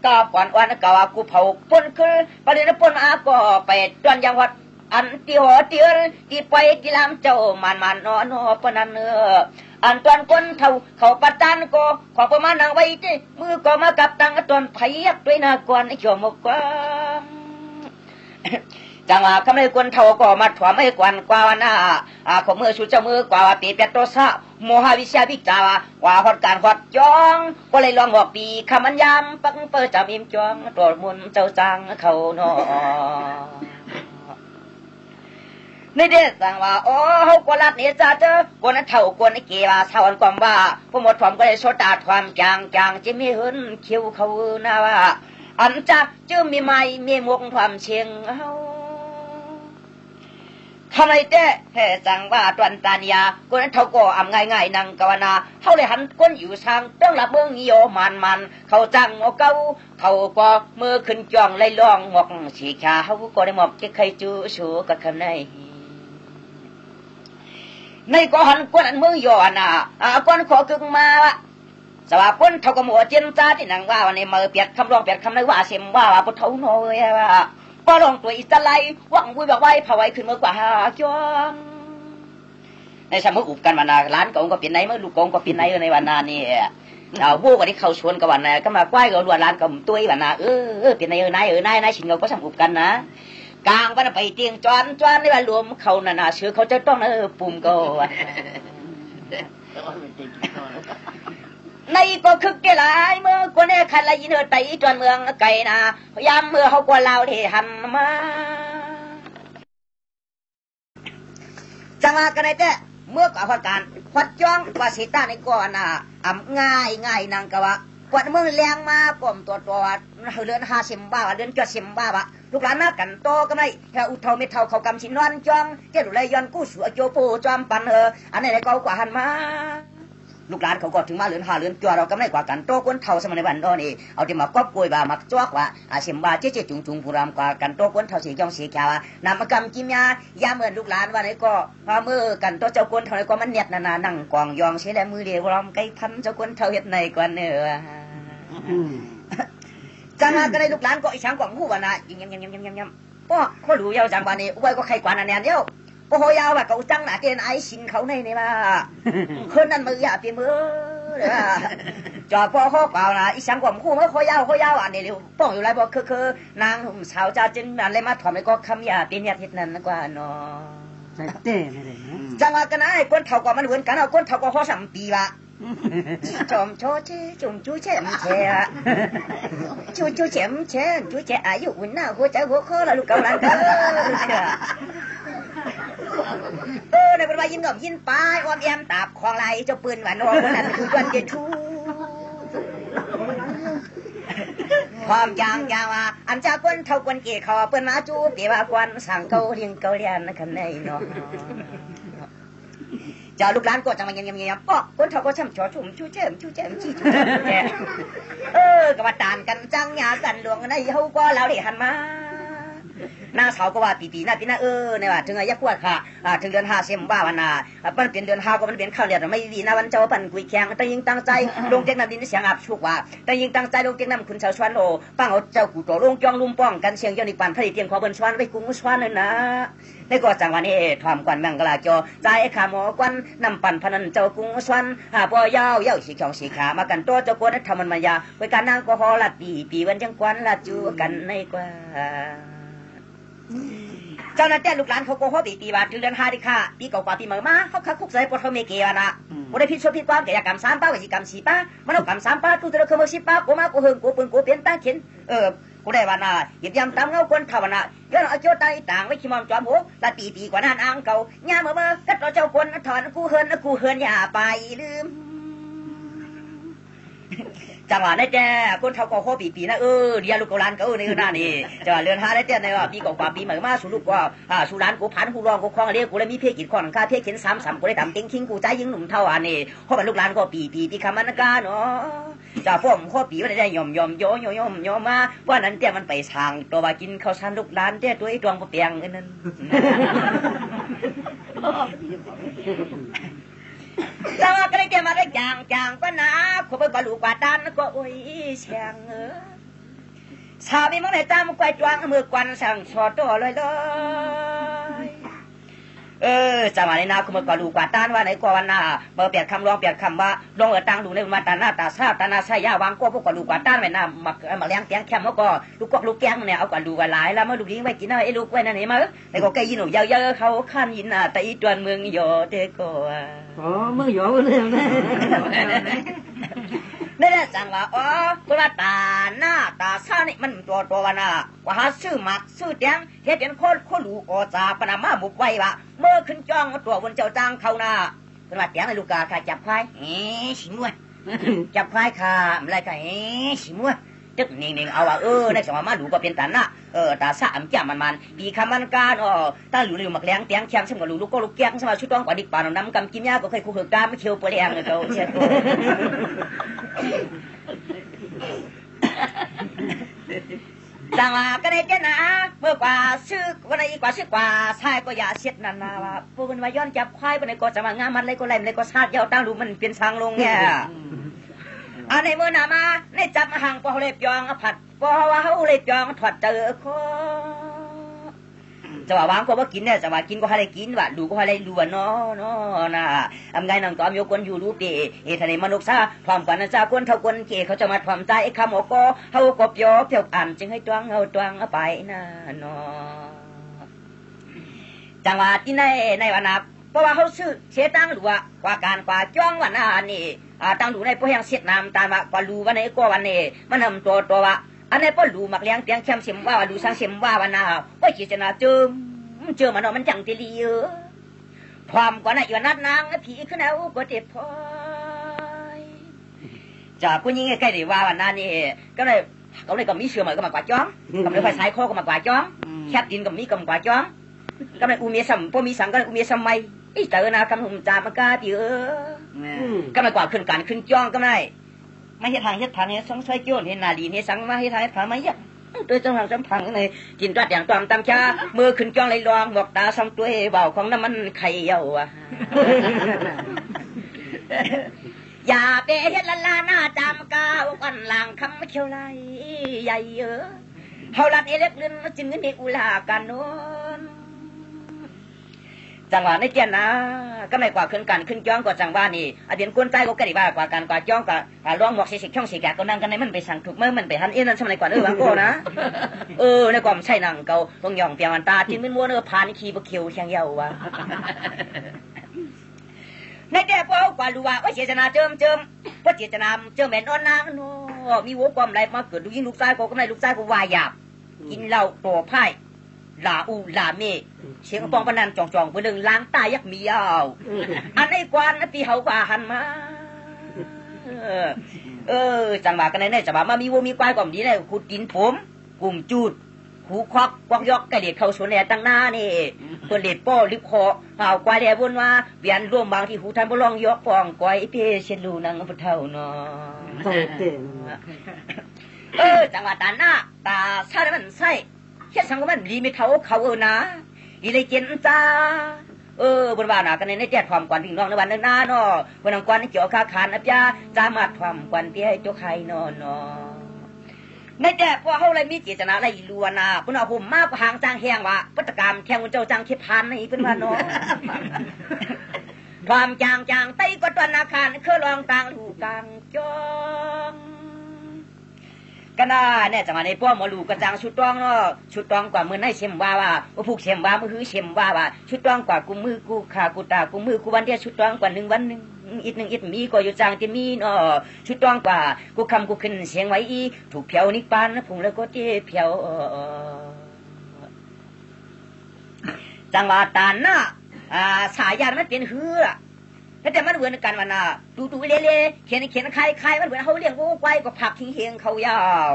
กาป่อนวันกว่ากูเผาปนคือประเดี๋ยวปนอาก็ไปจวนยังวัดอันที่หัวเตียที่ไปที่ลำเจ้ามันนอนปนันอันตอนคนเท่าเขาปัตตานก็ขอประมาณนางไว้ที่มือก็มากับตังตอนไผ่ยักด้วยนากวนไอ้เขียวมกว่าจังว่าก็ไม่คนเท่าก็มาถวไม่กวนกว่าหน้าขอมือชูเจ้ามือกว่าปีเป็ดโตซะโมหะวิชาวิจารว่าฮอดการฮอดจ้องก็เลยลองบอกปีคำมันยำปังเปิดจำอิ่มจ้องตัวมุนเจ้าจังเขานอในเด็กสั่งว่าโอ้เฮากวนลัดเนี่ยจ้าเจ้ากวนเท่ากวนเกว่าสาวความว่าผู้หมดความก็เลยโซดาความจางจะมีหืนคิวเขานะว่าอันจะจื้อมีไม้มีมวงความเชียงเฮาทำไมเจ้แห่สั่งว่าตวนตานียากวนเท่าก็อำง่ายนังกวนาเฮาเลยหันกวนอยู่ทางต้องละเมืองโยมันเขาจังเก่าเขาก็มือขึ้นจ้องไล่ลองหมอกสีขาเฮาก็ได้หมอกจะใครจูชูกับคำในในก็หันกวนมือย่อน่ะกวนขอกึ่งมาสว่าคนเท่ากับหมัวเจนจ้าที่นังว่าวันนี้มือเปียดคำรองเปียดคำเลยว่าเสียมว่าปุถุโนยว่าป้าลองตัวอิสระไลวังวุ้ยแบบไว้ผาไว้ขึ้นมือกว่าจอมในสมัยอุบกันวันนาร้านกงก็เป็นไหนเมื่อลูกกงก็เป็นไหนในวันนานี่วู้กันที่เขาชวนกับวันนาก็มาไหว้กับล้วนร้านกับตัววันนาเป็นไหนนายชินเราก็สมอุบกันนะกลางวันไปเตียงจวนนี่ว่ารวมเขานาเชื่อเขาจะต้องปุ่มก็ในก็คึกเกลายเมื่อคนนี้ขันละยินไตจวนเมืองไก่นาพยายามเมื่อเขากว่าเราที่หันมาจังหวะกันไอ้เจ้เมื่อก่อนการพัดจ้องว่าสิตาในก่อนง่ายนางกะวะกวดมือแรงมากลมตัวเรือน50 บาทเรือน70 บาทลูกหลานนักกันโตก็ไม่แค่อุทเท่าไม่เท่าเขากำชินวันจ้องเจ้าดูเลยย้อนกู้สัวโจปูจอมปันอันนี้ในกว่าหันมาลูกหลานเขาก็ถึงมาเรือน5 เรือนจัวเราก็ไม่กว่ากันโตคนเท่าสมัยในวันดอนี่เอาที่มากอบกวยบามักจอกว่า10 บาทเจ๊จุงผู้รำกว่ากันโตคนเท่าสีจ้องสีขาวนำมากำกิมยาเหมือนลูกหลานว่าไหนก็มือกันโตเจ้าคนเท่าไหนก็มันเนียดนานั่งกองยองใช้แลมือเดียวรำไก่พันเจ้าคนเท่าเฮ็ดในกว่าเนื้อจังหวะก็ได้ลูกหลานก็อีช้างกว่างหู้ว่านะยำป้อเขาดูยาวจังบานี้ไว้ก็ใครกว่านั่นเนี่ยเดียวโอ้โหยาวว่าเขาจังหนาเกณฑ์ไอชินเขาในนี่มาคนนั้นมืออย่าเปลี่ยนมือจอพ่อเขาเปล่านะอีช้างกว่างหู้เมื่อเขายาวอันนี้เดี๋ยวป้องอยู่ไรบอกคือนางหุ่มสาวจ้าจินอะไรมาถอดไม่ก็คำยาเป็นยาทิศนั้นกว่าเนาะจังหวะกันไอ้คนเท่ากว่ามันเหมือนกันเอาคนเท่ากว่าเขา3 ปีวะ จอมโชชื่อจุ่มจูเฉมเชะจูเฉมเชะจูเฉอายุอุ่นหน้าหัวใจหัวคอละลูกกำลังเด้อในบริวารยินกบยินปลายอ้อมแอมตาบของไหลเจ้าปืนหวานนอนคนนั้นคือวันเจทูความจางว่าอันจากคนเท่าคนเกี่ยขอเปิ้นมาจูเปียว่าควันสั่งเกาเลียงเกาเลียนนะคันในเนาะเจ้าลูกหลานก็จะมาเงียบๆปอกคนเท่าก็ช่ำชอชุ่มชูเจิมชี้ชูก็ว่าตานกันจังหยากันหลวงในเฮาก็แล้วได้หันมาหน้าเสาก็ว่าปีหน้าเนี่ยว่าถึงอายุขวดค่ะถึงเดือน5เซมว่าวันน่ะมันเป็นเดือน5ก็มันเป็นข้าวเลียดไม่ดีนะวันเจ้าปั่นกุยแข็งแต่ยิงตั้งใจลงเจ๊กน้ำดินเสียงอับชุกว่าแต่ยิงตั้งใจลงเจ๊กน้ำคุณชาวชวนโอปังเอาเจ้ากูโตลงจ้องลุมป้องกันเสียงเจ้านิปันผลิตเตรียมขอเบิ้นชวนไว้กุ้งชวนเลยนะในก็จังวันนี้ทอมกวนแมงกลาจอใจขาหมอกวนนำปั่นพนันเจ้ากุ้งชวนปอยาวสีเขียวสีขามากันตัวเจ้ากวนทำมันมายาไว้การนางก็ฮอลัดปีวันจังกวนลัดจูกันในกว่าเจ้าหน้าที่ลูกหลานเขาโกหกปีว่าถึงเดือน5ดิค่ะปีเก่ากว่าปีใหม่มาเขาคักคุกใส่ปอดเขาเมเกียนะบ่ได้ผิดชั่วผิดความแก่กรรม3ป้าวิจิกรรม4ป้ามันเอากรรม3ป้าตู้เตระเคม10ป้ากูมากูเฮิงกูปืนกูเปลี่ยนตาเข็นกูได้ว่าน่ะหยิบยำตามเงาคนเท่าน่ะย้อนเอาโจตายต่างไว้ขี้มอมจอมโหละปีกว่านั้นอ่างเก่าย่าเมื่อกัดเราเจ้าคนถอนกูเฮินอย่าไปลืมจังหวะนี้แกคนเท่าก็โคปีนะเดียลูกกหลานก็ในหน้านี่จังหวะเรือนหาได้แกในว่าปีกว่าปีใหม่มาสู่ลูกว่าสู่หลานกูพันกูรองกูคล้องเรียกกูเลยมีเพศกิจข้อหนังคาเพศเข็น3กูได้ดำติ้งทิ้งกูใจยิงหนุ่มเท่าอันนี้เพราะมันลูกหลานก็ปีคำมันกาเนาะจ่าพ่อมข้อปีว่าได้ยอมโยมาว่านั้นเตี้ยมันไปทางตัวว่ากินข้าวสารลูกหลานเตี้ยตัวไอ้ดวงเปียงนั่นเราก็ได้เกี่ยมาได้จางก็นะขบวนลูกกว่าด้านก็โอ้ยแฉงสามีมึงในตามควายจวงมือกวนสั่งชอตัวเลยจังหวะนี้นะขบวนลูกกว่าด้านว่าไหนก็วันน่ะเมื่อเปลี่ยนคำร้องเปลี่ยนคำว่าลงตังดูในมาตาหน้าตาซาตาหน้าใส่ยาวางก็พวกลูกกว่าด้านไว้น่ะมาเลี้ยงเตียงแคมแล้วก็ลูกแก้งเนี่ยเอากว่าลูกหลายแล้วเมื่อลูกยิงไว้กินไอ้ลูกไว้นั่นนี่มั้งไอ้ก็แกยินหนูเยอะเขาข้ามยินแต่อีจวนเมืองโยเด็กก็เมื่อโยเลยนี่แหละจังว่าคุณว่าตาหน้าตาซานี่มันตัววันน่ะว่าหาซื้อหมักซื้อเตียงเฮ็ดเป็นคนลูกอจาปนามาบุกไว้ว่าเมื่อขึ้นจ้องตัวบนเจ้าจางเขาน่ะคุณว่าเตียงในลูกกาค่ะจับควายสิมัวจับควายค่ะอะไรค่ะสิมัวตึกนิ่งๆเอาว่าในสมัยมาดูก็เป็นตาหน้าตาซาจ้ามันปีคำมันการตาหลูมักเลี้ยงเตียงแข็งสมกับลูกก็ลูกแก้งสมัยชุดต้องกว่าดิกป่านน้ำกำกินยาก็เคยคู่เหตุการณ์ไม่เชียวเปลี่ยนเลยเขาเชียวจังว่าก็ได้เจ้านะเมื่อกว่าซื้อวันไหนกว่าซื้อกว่าใช่ก็อย่าเช็ดนั่นนะว่าพวกมันมาย้อนจับควายวันไหนก็จะมางามันเลยก็ไล่เลยก็ซาดยาวตั้งดูมันเป็นทางลงเนี่ยอันในเมื่อนามาในจับห่างพอเขาเลยยองผัดพอว่าเขาเลยยองถอดเจอคอจะว่าวางก็ว่ากินเนี่ยจะว่ากินก็ให้ได้กินว่าดูก็ให้ได้ดูเนาะนะทำไงนังตอมโยคนอยู่รูปดีทะเลมนุษย์ซาความกันนะจ้าคนเท่าคนเกเขาจะมาทำใจคำโอโกเขาก็เปียวอ่านจึงให้ตวงเอาตวงไปนะเนาะจังหวะที่ในวันนับเพราะว่าเขาซื้อเสียตังหรือว่าการกว่าจ้องวันนี้ตั้งดูในพวกยังเสียดน้ำตามว่ากว่ารูวันนี้ก็วันนี้มันทำตัวว่าอันนี้พอดูมักเลี้ยงเตียงแคมเสียมว่าดูสังเสียมว่าวันน่ะว่าขีดจะน่าเจอมันมันจังตีลีความกว่าน่ะอยู่นัดนางผีขึ้นแล้วก็เจ็บพอยจากผู้หญิงใกล้ๆว่าวันนั้นนี่ก็เลยเขาเลยก็มีเชื่อเหมือนก็มากว่าจ้องก็เลยไฟสายคอก็มากว่าจ้องแคบดินก็มีก็มากว่าจ้องก็เลยอุเมียสัมพอมีสังก็อุเมียสัมไม่อีเตอร์นะคำหุ่มจามากาตีก็มากว่าขึ้นการขึ้นจ้องก็ไม่ไม่ใช่ทางเนี่ยสงสัยโจรเห็นนาลีเนี่ยสังมาให้ทางให้ผ่านมาเยอะโดยจังหวะจำพังในกินรัดอย่างตอมตามชามือขึ้นจ้องเลยลองหมอกตาซ้ำตัวเบาของน้ำมันไข่เยาว่ะอย่าไปเฮ็ดละลาหน้าจามก้าวกันหลังคำเขียวไหลใหญ่เยอะเฮาลัดเอเล็กเล่นจึงเงินในอุลากันโน้นจังหวะในเจียนนะก็ไม่กว่าขึ้นกันขึ้นจ้องกว่าจังหวะนี่อดีตคนใจก็กระดิว่ากว่ากันกว่าจ้องกับร้องหมอกสิช่องสีแกก็นั่งกันในมันไปสั่งถูกเมื่อมันไปหันเอ็นนั่นสมัยก่อนวางโก้นะในความใช่นังเก่าตรงย่องเปียมันตาจิ้มเป็นมัวเนื้อพานขี้บะเขียวเชียงเยาวะ ในแต่พวกกว่ารู้ว่าเจตนาเจิมเพราะเจตนาเจิมแม่นอนนางเนาะมีวัวความไรมาเกิดลูกยิงลูกชายก็กำไรลูกชายก็วายหยาบกินเหล้าตัวไพ่ลาอูลาเมเสียงปองปนันจ่องๆเพื่อเรื่องล้างตายักมีเอาอันไอ้กวานตีเขากว่าหันมาจังหวะกันในจังหวะมามีวัวมีควายก่อมดีเลยขุดดินผมกลุ่มจูดหูควักกวักยอกกระเด็ดเข้าสวนแหน่ตั้งหน้านี่เปิดเด็ดป้อลิบคอเอาควายแดวนว่าเวียนร่วมบางที่หูทันบ่ลองยอกปองก้อยเพเชลูนังพุทธเท่าเนาะจังหวะตาหน้าตาซามันใส่เฮ็ดสังก็มันลีไม่เท่าเขานะอีเลยเจนจ้าบนว่าหนากันในแจกความกวนพี่น้องในวันนั้นนาเนาะวันนั้นกวนเกี่ยวข้าขานอับยาจะมาความกวนเตี้ยเจ้าไข่นอนในแจกว่าเขาเลยมีเจตนาอะไรล้วนนะคุณเอาผมมากกว่าหางจางแห้งว่าปัตกรรมแข่งคุณเจ้าจางเข็บพันนี่เป็นว่าเนาะความจางไต้ก็ตัวนาคารเคยลองต่างถูกกลางจองก็น่าเนี่ยจังหวะในป้อมมาลูกระจังชุดต้องเนาะชุดต้องกว่ามือให้เข็มว่าผูกเข็มว่ามือหือเข็มว่าชุดต้องกว่ากูมือกูขากูตากูมือกูวันเดียวชุดต้องกว่า1 วันอีก1อีกมีก็อยู่จางจะมีเนาะชุดต้องกว่ากูคำกูขึ้นเสียงไว้อีถูกเพียวนิปานผงแล้วก็เจี๊ยเพียวจังหวะตาหน้าสายยานมันเป็นหือแต่มันเหมือนกันวันน่ะดูเล่เขียนคล้ายมันเหมือนเขาเลี้ยงวัวควายก็ผักทิ้งเฮงเขายาว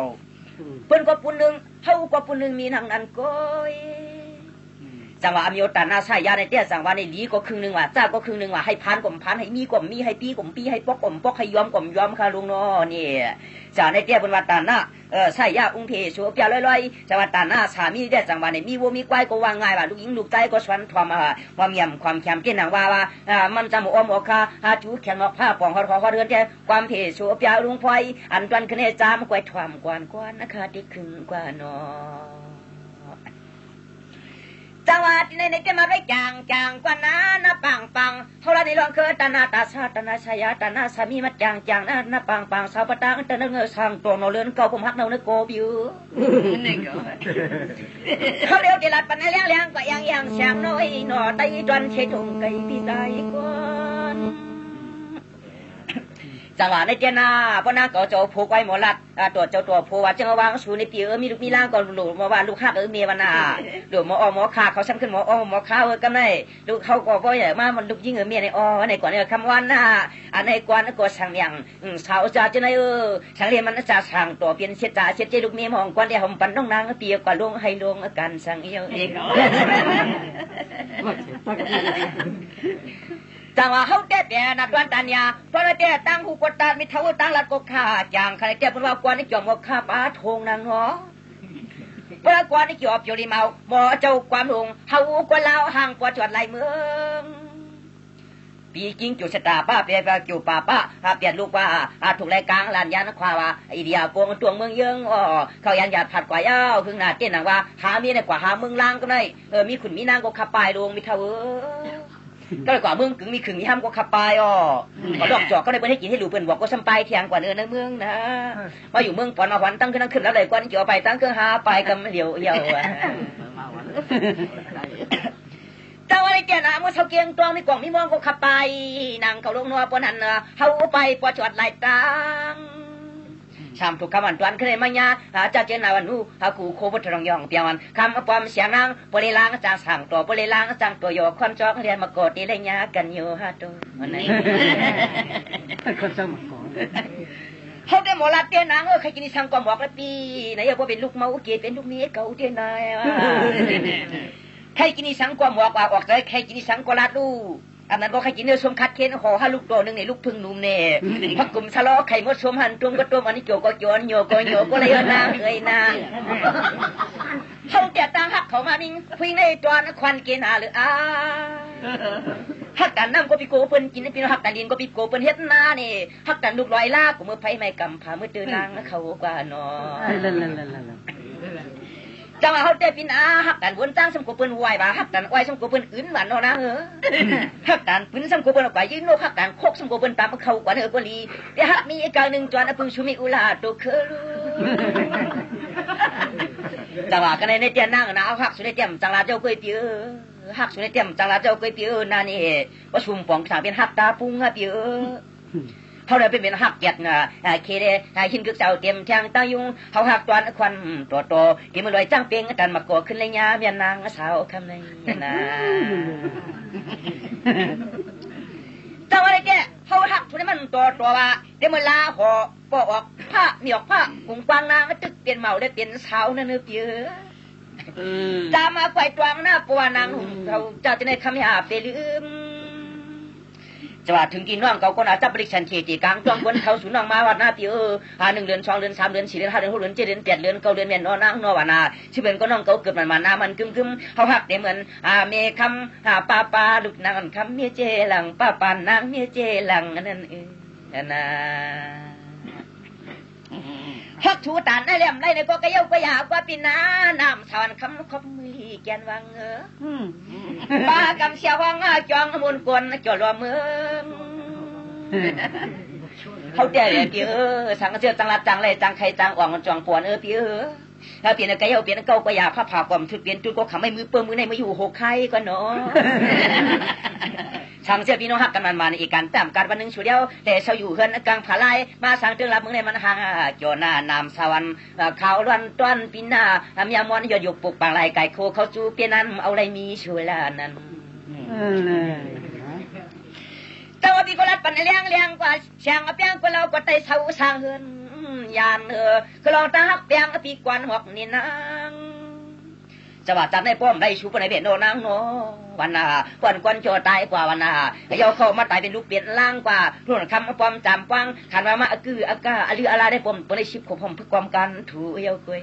เพิ่นก็ปุ่นนึงเขาก็ปุ่นนึงมีทางนั้นก้อยจังหวะมีโอกาสน่าใช้ยาในเตี้ยจังหวะในลีก็ครึ่งนึงว่าเจ้าก็ครึ่งนึงว่าให้พันกลมพันให้มีกลมมีให้ปีกลมปีให้ปอกกลมปอกให้ย้อมกลมย้อมค่ะลุงเนาะนี่จากในเตี้ยบนวัดตานะใช้ยาองค์เพชวเปียลอยๆจังหวะตานะสามีเตี้ยจังหวะในมีวัวมีควายก็วางง่ายว่าลูกหญิงลูกใจก็สวนทอมความเยี่ยมความแข็งเก่งหนังว่ามันจะหมูอมอคาจูแข็งออกผ้าปองหอเรือนแกความเพชวเปียลุงพลอยอันตันคะแนนจามกวยทอมกวนนะคะที่ครึ่งกว่าเนาะจังหวะที่ในเต็มมาด้วยจางกว่านั้นปังเท่าไรในรองเคยตานาตาชาตานาชายาตานาสามีมาจางนะปังสาวปตาตาเงยสั่งตัวนอเลือนเก่าผมหักเนาเนโกบิวนี่ก็เขาเลี้ยวเจริญปันให้เลี้ยงก็ยังแสงน้อยหน่อไตจวนเชตงไก่พี่ไก่ก้อนจังหวะในเจนาพนางก็จะผูกไว้หมดลัดตัวผูกว่าจังวางสูในปีมีลูกมีล่างก็หลุดมาว่าลูกข้าเมียวันน่ะหลุดหมอข้าเขาซ้ำขึ้นหมอข้าวก็ไม่ลูกเขาก็ใหญ่มากมันลูกยิ่งเมียในในก่อนเนี่ยคำวันน่ะอันในก่อนก็สั่งอย่างสาวจ่าจะในสั่งเรียนมันจะสั่งตัวเปลี่ยนเช็ดจ่าเช็ดเจลูกเมียมองก่อนเดี๋ยวผมปั่นน้องนางเปียกว่าลงให้ลงกันสั่งเองจังว่าเขาเตะนับวันตันยาเพราะเตะตั้งหูกดตามีเท้าตั้งหลัดกขาจางใครเตะเป็นว่ากวนนี่จอมกขาป้าทงนางเนาะเมื่อกวนนี่จอบอยู่ริมเอาหมอเจ้าความหลงเขากวนเล่าห่างปวดจอดไหลเมืองปีจริงจุดชะตาป้าเปียจู่ป้าเปลี่ยนลูกว่าถูกรายกลางลานยานควาว่าไอเดียโกงตัวเมืองเยิงเขายันหยาดผัดกว่าเย้าคือหน้าเต้นหนังว่าหาเมียในกว่าหาเมืองล่างก็ได้มีขุนมีนางก็ขับปลายลงมีเท้าก็เลยกว่าเมืองกึ่งมีขึงมีห้ามก็ขับปลายก็ดอกจอกก็เลยเปิ้นให้กินให้รู้เปิ้นบอกก็ซ้ำปลายเที่ยงกว่าในเมืองนะมาอยู่เมืองปอนมาหวันตั้งขึ้นแล้วเลยกว่านี่จะเอาไปตั้งเครื่องหาไปกันเดียวเจ้าอะไรแกนะมันเสาเกียงตวงมีกล่องมีมองก็ขับไปนางเขาลงนัวปนหันเขาไปปวดจอดไหลตังชามถูกคำวันตวนขึ้นในมัญญาจะเจนาวันนู้กูโคบทรองยองเปียวันคำปอมเสียงนางปริล้างจางสั่งตัวปริล้างจางตัวโยกคนจอกเรียนมากอดตีเลยยากันอยู่ฮะตัวนี่คนสมัครก่อนเขาได้หมอลาเตี้ยนางใครกินสั่งกว่าหมอกละปีไหนอย่าว่าเป็นลูกเมาเกศเป็นลูกเมียเก่าเตี้ยนาใครกินสั่งกว่าหมอกว่าออกใจใครกินสั่งกว่าลาดูอันนั้นก็ใครกินเนื้อส้มคัดเค้นห่อห้าลูกตัวหนึ่งในลูกพึ่งนุ่มเนี่ยพักกลุ่มสะล้อไข่มดส้มหั่นตุ้มก็ตุ้มอันนี้โจก็โจนโยก็เลยนางเอ้ยนางเขาเตียตังหักเขามามิงพิงในตัวนักควันเกณฑ์หาหรือหักกันน้ำก็ปีโกเปิ้นกินพี่น้องหักกันดินก็ปีโกเปิ้นเฮ็ดนาเนี่ยหักกันลูกลอยลากกูมือไผ่ไม่กำพามือเดินนางเขากว่าน้อจังว่าเขาได้ปินหักกันวนจ้างสมกูเปิ้นไหวบ่าหักกันไหวสมกูเปิ้นอื่นหวานเนาะนะหักกันปืนสมกูเปิ้นออกไปยืนโลหักกันโคกสมกูเปิ้นตามเขากว่าบ่ลีแต่หักมีอีกนึงจวนพึ่งชุมิอุลาโตเคลูจังว่ากันในเตียนนางนะเอาหักสุดในเตียมจังลาเจ้าก๋วยเตี๋ยว หักสุดในเต็มจังละเจ้าเคยเปียนานี่ว่าชุมปองสางเป็นหักตาปุ้งฮะเปียเขาเลยเป็นหักเกียรติเคเดหินกึกเสาเต็มแทงตายุงเขาหักตอนควันตัวโตที่มันลอยจ้างเปียงกันมาก่อขึ้นเลยยาเมียนางสาวคำนี้นะจังอะไรแกเขาหักทุนมันตัวว่าเดี๋ยวมันลาหอปอกออกผ้าเหนียวผ้ากุ้งกวางนางตึกเปลี่ยนเมาเลยเปลี่ยนสาวนั่นเนื้อเปียตามมาไกวตวงหน้าปัวนางเขาเจ้าจะในคำหยาบไปลืมจะว่าถึงกินน้องเขาก็น่าจะบริชันเทจีกลางจ้องบนเขาสูน้องมาวัดหน้าปี1 เดือน 2 เดือน 3 เดือน 4 เดือน 5 เดือน 6 เดือน 7 เดือน 8 เดือน 9 เดือนเมียนนางนวานาชื่อเป็นก็น้องเขาเกิดมันหน้ามันกึมเขาหักได้เหมือนเมคำป้าลูกนางคำเมียเจหลังป้าปานนางเมียเจหลังนั่นนะฮักถูตานได้แหลมได้ในก็กระเยาะกระยากว่าปีน้าน้ำสวรรค์คำคบมือแกนวังป้ากำเสียห้องจองมุนกวนจอดรอเมืองเขาเดี๋ยวพี่สังเสียจังละจังเลยจังใครจังอ่องจองปวนพี่ถ้าเปลี่ยนกระเยาะเปลี่ยนเก้ากระยาผ้าผ่าความชุดเปลี่ยนจุดก็ขำไม่มือเปิ้มมือในมืออยู่หกไข่ก็เนาะช่างเสียพี่น้องหักกันมันอีกการแต้มการวันหนึ่งชูเดียวแต่เช้าอยู่เฮือนกลางผาไลมาสั่งเตือนรับมึงในมันห่างจอหน้านำสวรรค์เขาล้วนต้นปีหน้าเมียมอนยอดยกปลุกปางลายไก่โคเขาจูเปียนั้นเอาอะไรมีช่วยละนั้นแต่ว่าพี่ก็รัดปันเลี้ยงกว่าช่างเปียงกว่าเราก็ไต่เสาสร้างเฮือนยานก็ลองตาหักเปียงพี่กวนหอกนี่นางจะว่าจัดในป้อมได้ชูปในเบ็ดโนนางโนวันน่ะกวนโจตายกว่าวันน่ะเยาเข้ามาตายเป็นลูกเปลี่ยนล่างกว่ารุ่นคำป้อมจำกว้างขันมากืออากาอลืออะไรได้ป้อมตัวได้ชิบของผมเพื่อความกันถูเยาคุย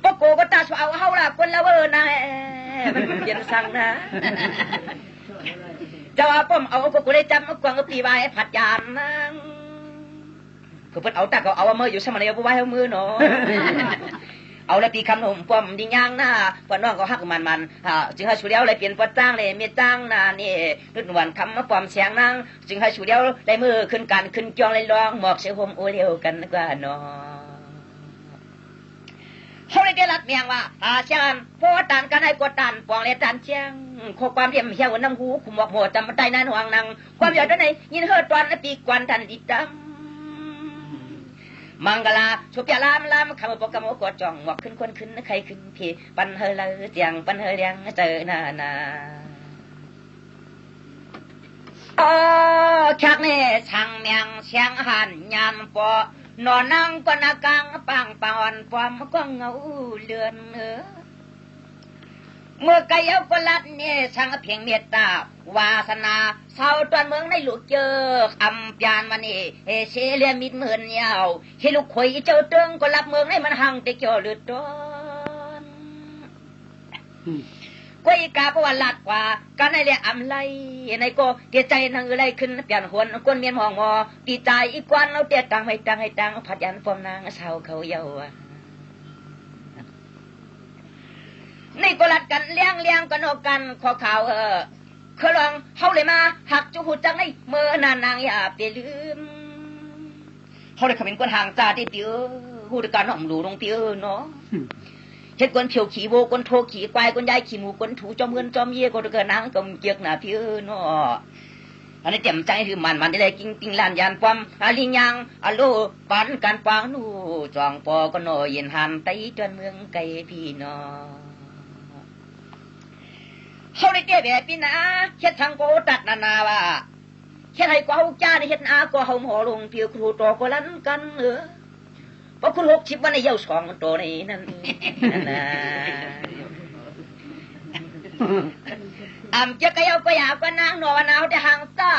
ปโกก็ตาสาวเฮาล่ะคนละเวอร์นะมันเปลี่ยนสั่งนะจะว่าป้อมเอาปโกได้จำกวางปีใบผัดยานนางคือเพิ่นเอาตาเขาเอามืออยู่สมัยเอาไว้เอามือเนาะเอาละตีคำหนุ่มป้อมดิย่างหน้าปน้องก็ฮักมันจึงให้ชูเดียวเลยเปลี่ยนปอดจ้างเลยเมียจ้างหน้านี่รุ่นวันคำมาป้อมเสียงนั่งจึงให้ชูเดียวได้มือขึ้นกันขึ้นจองเลยร้องหมอกเสียหมโอเลี้ยวกันกว่าเนาะเขาเลยได้รัดเมียงว่าเชียงพอตันกันให้กดตันปองเลยตันเชียงขอความเพียรเพียรนั่งหูขุมหมอกหัวจำมันได้นั่นห่วงนั่งความอยากได้ไหนยินเฮือตอนปีกวนทันดิดำมังกลาชุบยาลามคำปกมกดจ่องหมอกขึ้นคนขึ้นใครขึ้นพี่ปันเฮลเจียงปันเฮเลียงเจอนาชักนี่ช่างเมียงเชียงหันยานปอนอนนั่งกวนกลางปังปอนปอมก็เงาเลือนเมื่อไกลเอากลัดเนี่ยช่างเพียงเมตตาวาสนาเศร้าตอนเมืองในลูกเจออำยานมันนี่เชเลียมิดเหมือนยาวเฮลูกข่อยเจ้าเตืองก็รับเมืองให้มันห่างแต่เกี่ยวเลือดร้อนกวยกาเพราะว่าลัดกว่ากันในเรียอำไลในก็เตียใจนางอะไรขึ้นเปลี่ยนหวนกวนเมียนห้องงอตีใจอีกวันเอาเตียตังให้ตังผัดยันฟอมนางเศร้าเขาเยานี่ก็ลัดกันเลี้ยงกันออกกันขอข่าวเขาลองเขาเลยมาหักจุหุจังในเมื่อนานางอย่าไปลืมเขาเลยขมิ้นกวนห่างจ่าที่เตี้ยหูดการหอมหลูลงเตี้ยเนาะเฮ็ดกวนเพียวขี่โวกวนโทขี่ควายกวนยายขี่หมูกวนถูจอมเงินจอมเย่ก็เกิดนางกำเกียกหน้าเตี้ยเนาะอันนี้เต็มใจคือมันได้เลยกิ้งปิ้งลานยานความลิงยังอโลปันการปางนู่จองปอก็โนยินหันไตจนเมืองไกลพี่เนาะเขาได้เก็บแบบพี่นะเฮ็ดทางโกตัดนาว่าเฮ็ดให้กว่าเฮาจ้าได้เฮ็ดอาก็เฮาหมอลงเพียวครูโตก็ลั่นกันเพราะคุณ60วันในเยา2มันโตนี่นั่นนะจะกะเยาก็อยากก็นางนอนาวได้ห่างตา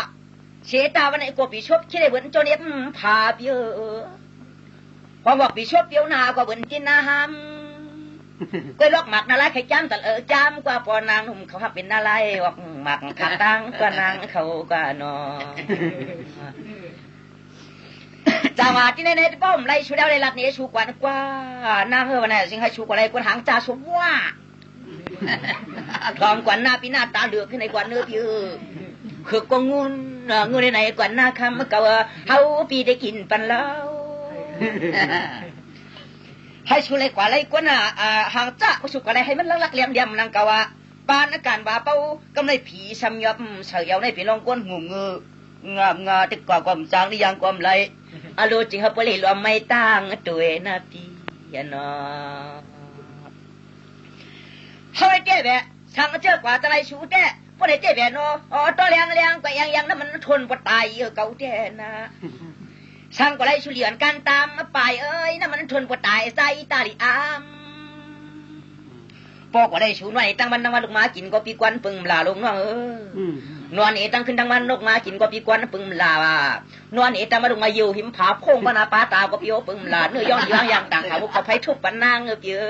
เสตาวันไหนก็ปีชบคิดได้เหมือนโจเน็บพาเปียวพอบอกปีชบเปียวนาก็เหมือนจินนาหำก็ลอกหมักนาลายไข่จ้ำแต่จ้ำกว่าพอนางหนุ่มเขาหักเป็นนาลายออกหมักขัดตั้งก็นางเขาก็นอจังหวะที่ในป้อมไล่ชูเดาไล่ลัดนี้ชูกว่านางวันไหนสิงให้ชูกว่าอะไรกวนหางจ่าสมว่าทองกว่าหน้าปีหน้าตาเหลือกขึ้นในกว่าเนื้อพี่คือก็งูในไหนกว่าหน้าคำเก่าเฮาปีได้กินปันแล้ว ให้ชูเลยกว่าไรกว่าน่ะหางจ้าชูกว่าไรให้มันลักๆเลี่ยมๆนังกะว่าปานอาการว่าเป้ากำไรผีซ้ำยับเสียวในผีลองก้นงูงามติดกว่าความจางนี่ยังความไรอารมณ์จริงครับเลยรวมไม่ตั้งตัวนะพี่เนาะเฮ้ยเจ๊แบะสั่งเจ้ากว่าตะไรชูแจ๊พวกไอ้เจ๊แบะเนาะตัวเลี้ยงกว่ายังนั่นมันทนปวดตายเก่าแจ๊นะสั่งกว่าไรชูเหลียนกันตามไปเอ้ยนั่นมันทนปวดตายใจตาลิอามปอกว่าได้ชูหน่อยตั้งมันลูกหมากินก็ปีกวนปึงลาลงน้องนวลเอตั้งขึ้นตั้งมันลูกหมากินก็ปีกวนปึงลานวลเอตั้งมาลูกมาอยู่หิมผาโค้งปนาปาตาก็ปีโอปึงลาเนื้อย่องอย่างต่างขาบุกเขาไผ่ทุบปนางเยอะ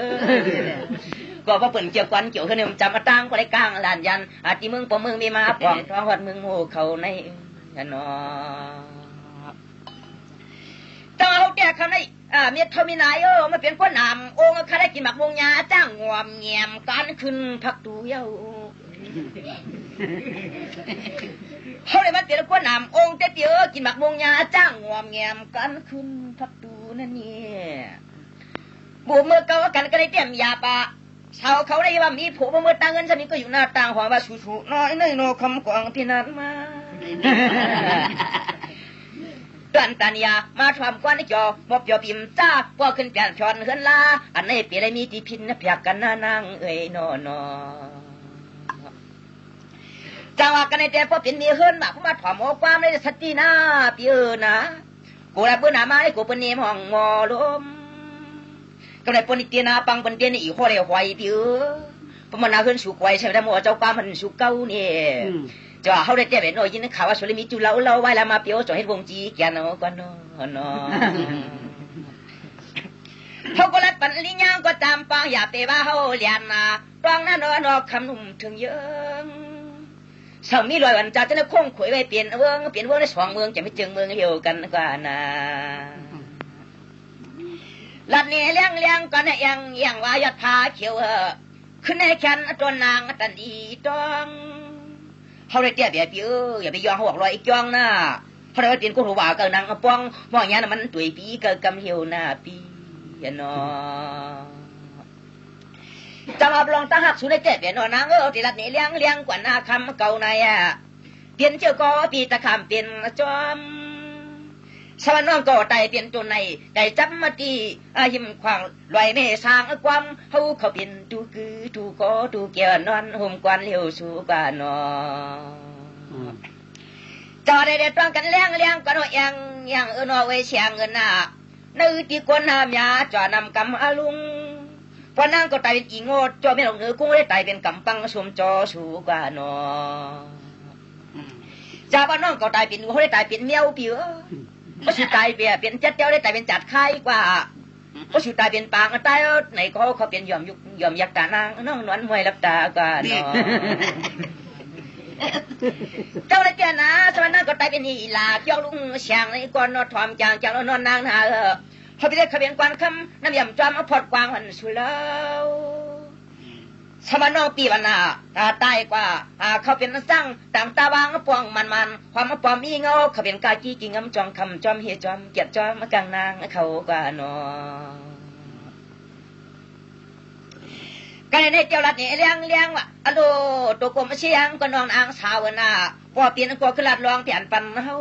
ก็พอเปิ่นเกี่ยวกันเกี่ยวขึ้นจำมาตั้งก็ได้กลางลานยันอาจีมึงปอมึงมีมาปองท้องวัดมึงโง่เขาในนอต้องเอาแก่คำนี้เมียทมินายมาเป็นคนนำองค์ข้าได้กินหมักวงยาจ้างงวมเงียมการขึ้นพักดูเย้าเขาเลยมาเป็นคนนำองค์เตี้ยกินหมักวงยาจ้างงวมเงียมการขึ้นพักดูนั่นนี่บุเมื่อเก่ากันก็ได้เตรียมยาปะชาวเขาได้ว่ามีผัวเมื่อต่างเงินสนิทก็อยู่หน้าต่างหัวว่าชูน้อยน้อยโนคำกวางที่นั้นมาตันตันยามาทำกวนจอมอบยอปิมจ้าพอขึ้นเปลี่ยนชอนเฮือนลาอันนี้เปลี่ยนมีที่พินเพียกกันนางเอ้ยนอนจังว่ากันในแต่พอเป็นมีเฮือนมาพอมาถอมเอาความในสตินะพี่นะกูได้เปิ้นหน้าไม้กูเปิ้นนี่ห้องมอลมก็ได้เปิ้นนี่เตียนาปังเปิ้นเตียนอีข้อเลยหวยพี่พอมันน่าเฮือนสุกไว้ใช่ได้หมอเจ้าความมันสุกเก่านี่จะเขาได้เจ็บเห็นหน่อยยินข่าวว่าสุริมีจุเราไว้แล้วมาเปียวจ่อให้วงจีแกนเอาก่อนเนาะเขาก็รัดปันลิญางก็จำปังอย่าไปว่าเขาเลียนนะตองนั่นนอกคำนุ่มถึงเยอะสามีลอยวันจ่าจะนึกคงขุยไว้เปลี่ยนเมืองในสองเมืองจะไม่จึงเมืองเดียวกันกว่านะลัดเนี่ยเลี้ยงก่อนเนี่ยยังว่ายอดผาเขียวขึ้นในแขนตัวนางตันดีต้องเขาได้เตี้ยแบบอย่าไปยองเขาบอกรอยอีกยองนะเขาได้ว่าเตียนกูหัวว่ากับนางป้องมองอย่างนั้นมันตุยปีกับกำเหี่ยวหน้าปีเนาะจะมาลองตั้งหักสุดได้เจ็บเนาะนางที่รัดนี่เลี้ยงกว่าหน้าคำเก่าในเปลี่ยนเจ้าก็ปีตะคำเปลี่ยนจอมสวรรค์น้องก็ไต่เปลี่ยนตัวในไต่จับมาตียิ้มควางลอยไม่สร้างความเขาเปลี่ยนตูคือตูก็ตูเกี่ยวนอนห่มกวนเลี้ยวสู่บ้านนอจอได้ต้องกันเลี้ยงกันยังนอไว้เชียงเงินน่ะนึกที่คนห้ามยาจอนำกำอาลุงพอนั่งก็ไต่เป็นอีโง่จอไม่หลงเนื้อกุ้งได้ไต่เป็นกำปังสมจอสู่บ้านนอจ่าบ้านน้องก็ไต่เป็นเขาได้ไต่เป็นเมียวผิวก็สุดตายเปียเป็นเจ้าเจ้าได้แต่เป็นจัดไข่กว่าก็สุดตายเป็นปางตายไหนเขาเป็นยอมยักษ์ตานางน้องนวลมวยรับตากว่าเนาะเจ้าเลยเจ้านะสมัยนั้นก็ตายเป็นนี่ลาเจ้าลุงเชียงในก่อนนอนถอมจางนอนนางนาเขาไปได้ขบวนกวนคำน้ำยำจอมเอาพอดกวางมันสุดแล้วสมัยน้องปีวันน่ะตายกว่าเขาเป็นสร้างต่างตาวางปองมันความปอมมีเงาเขาเป็นกาจีกิงงำจอมคำจอมเฮียจอมเกียรจอมกลางนางเขากว่าเนาะกันในเจ้าลัดนี่เลี้ยงว่ะอโลตัวกลมเชียงก็น้องนางสาวน่ะพอเปลี่ยนก็คือลัดลองเปลี่ยนปันเฮา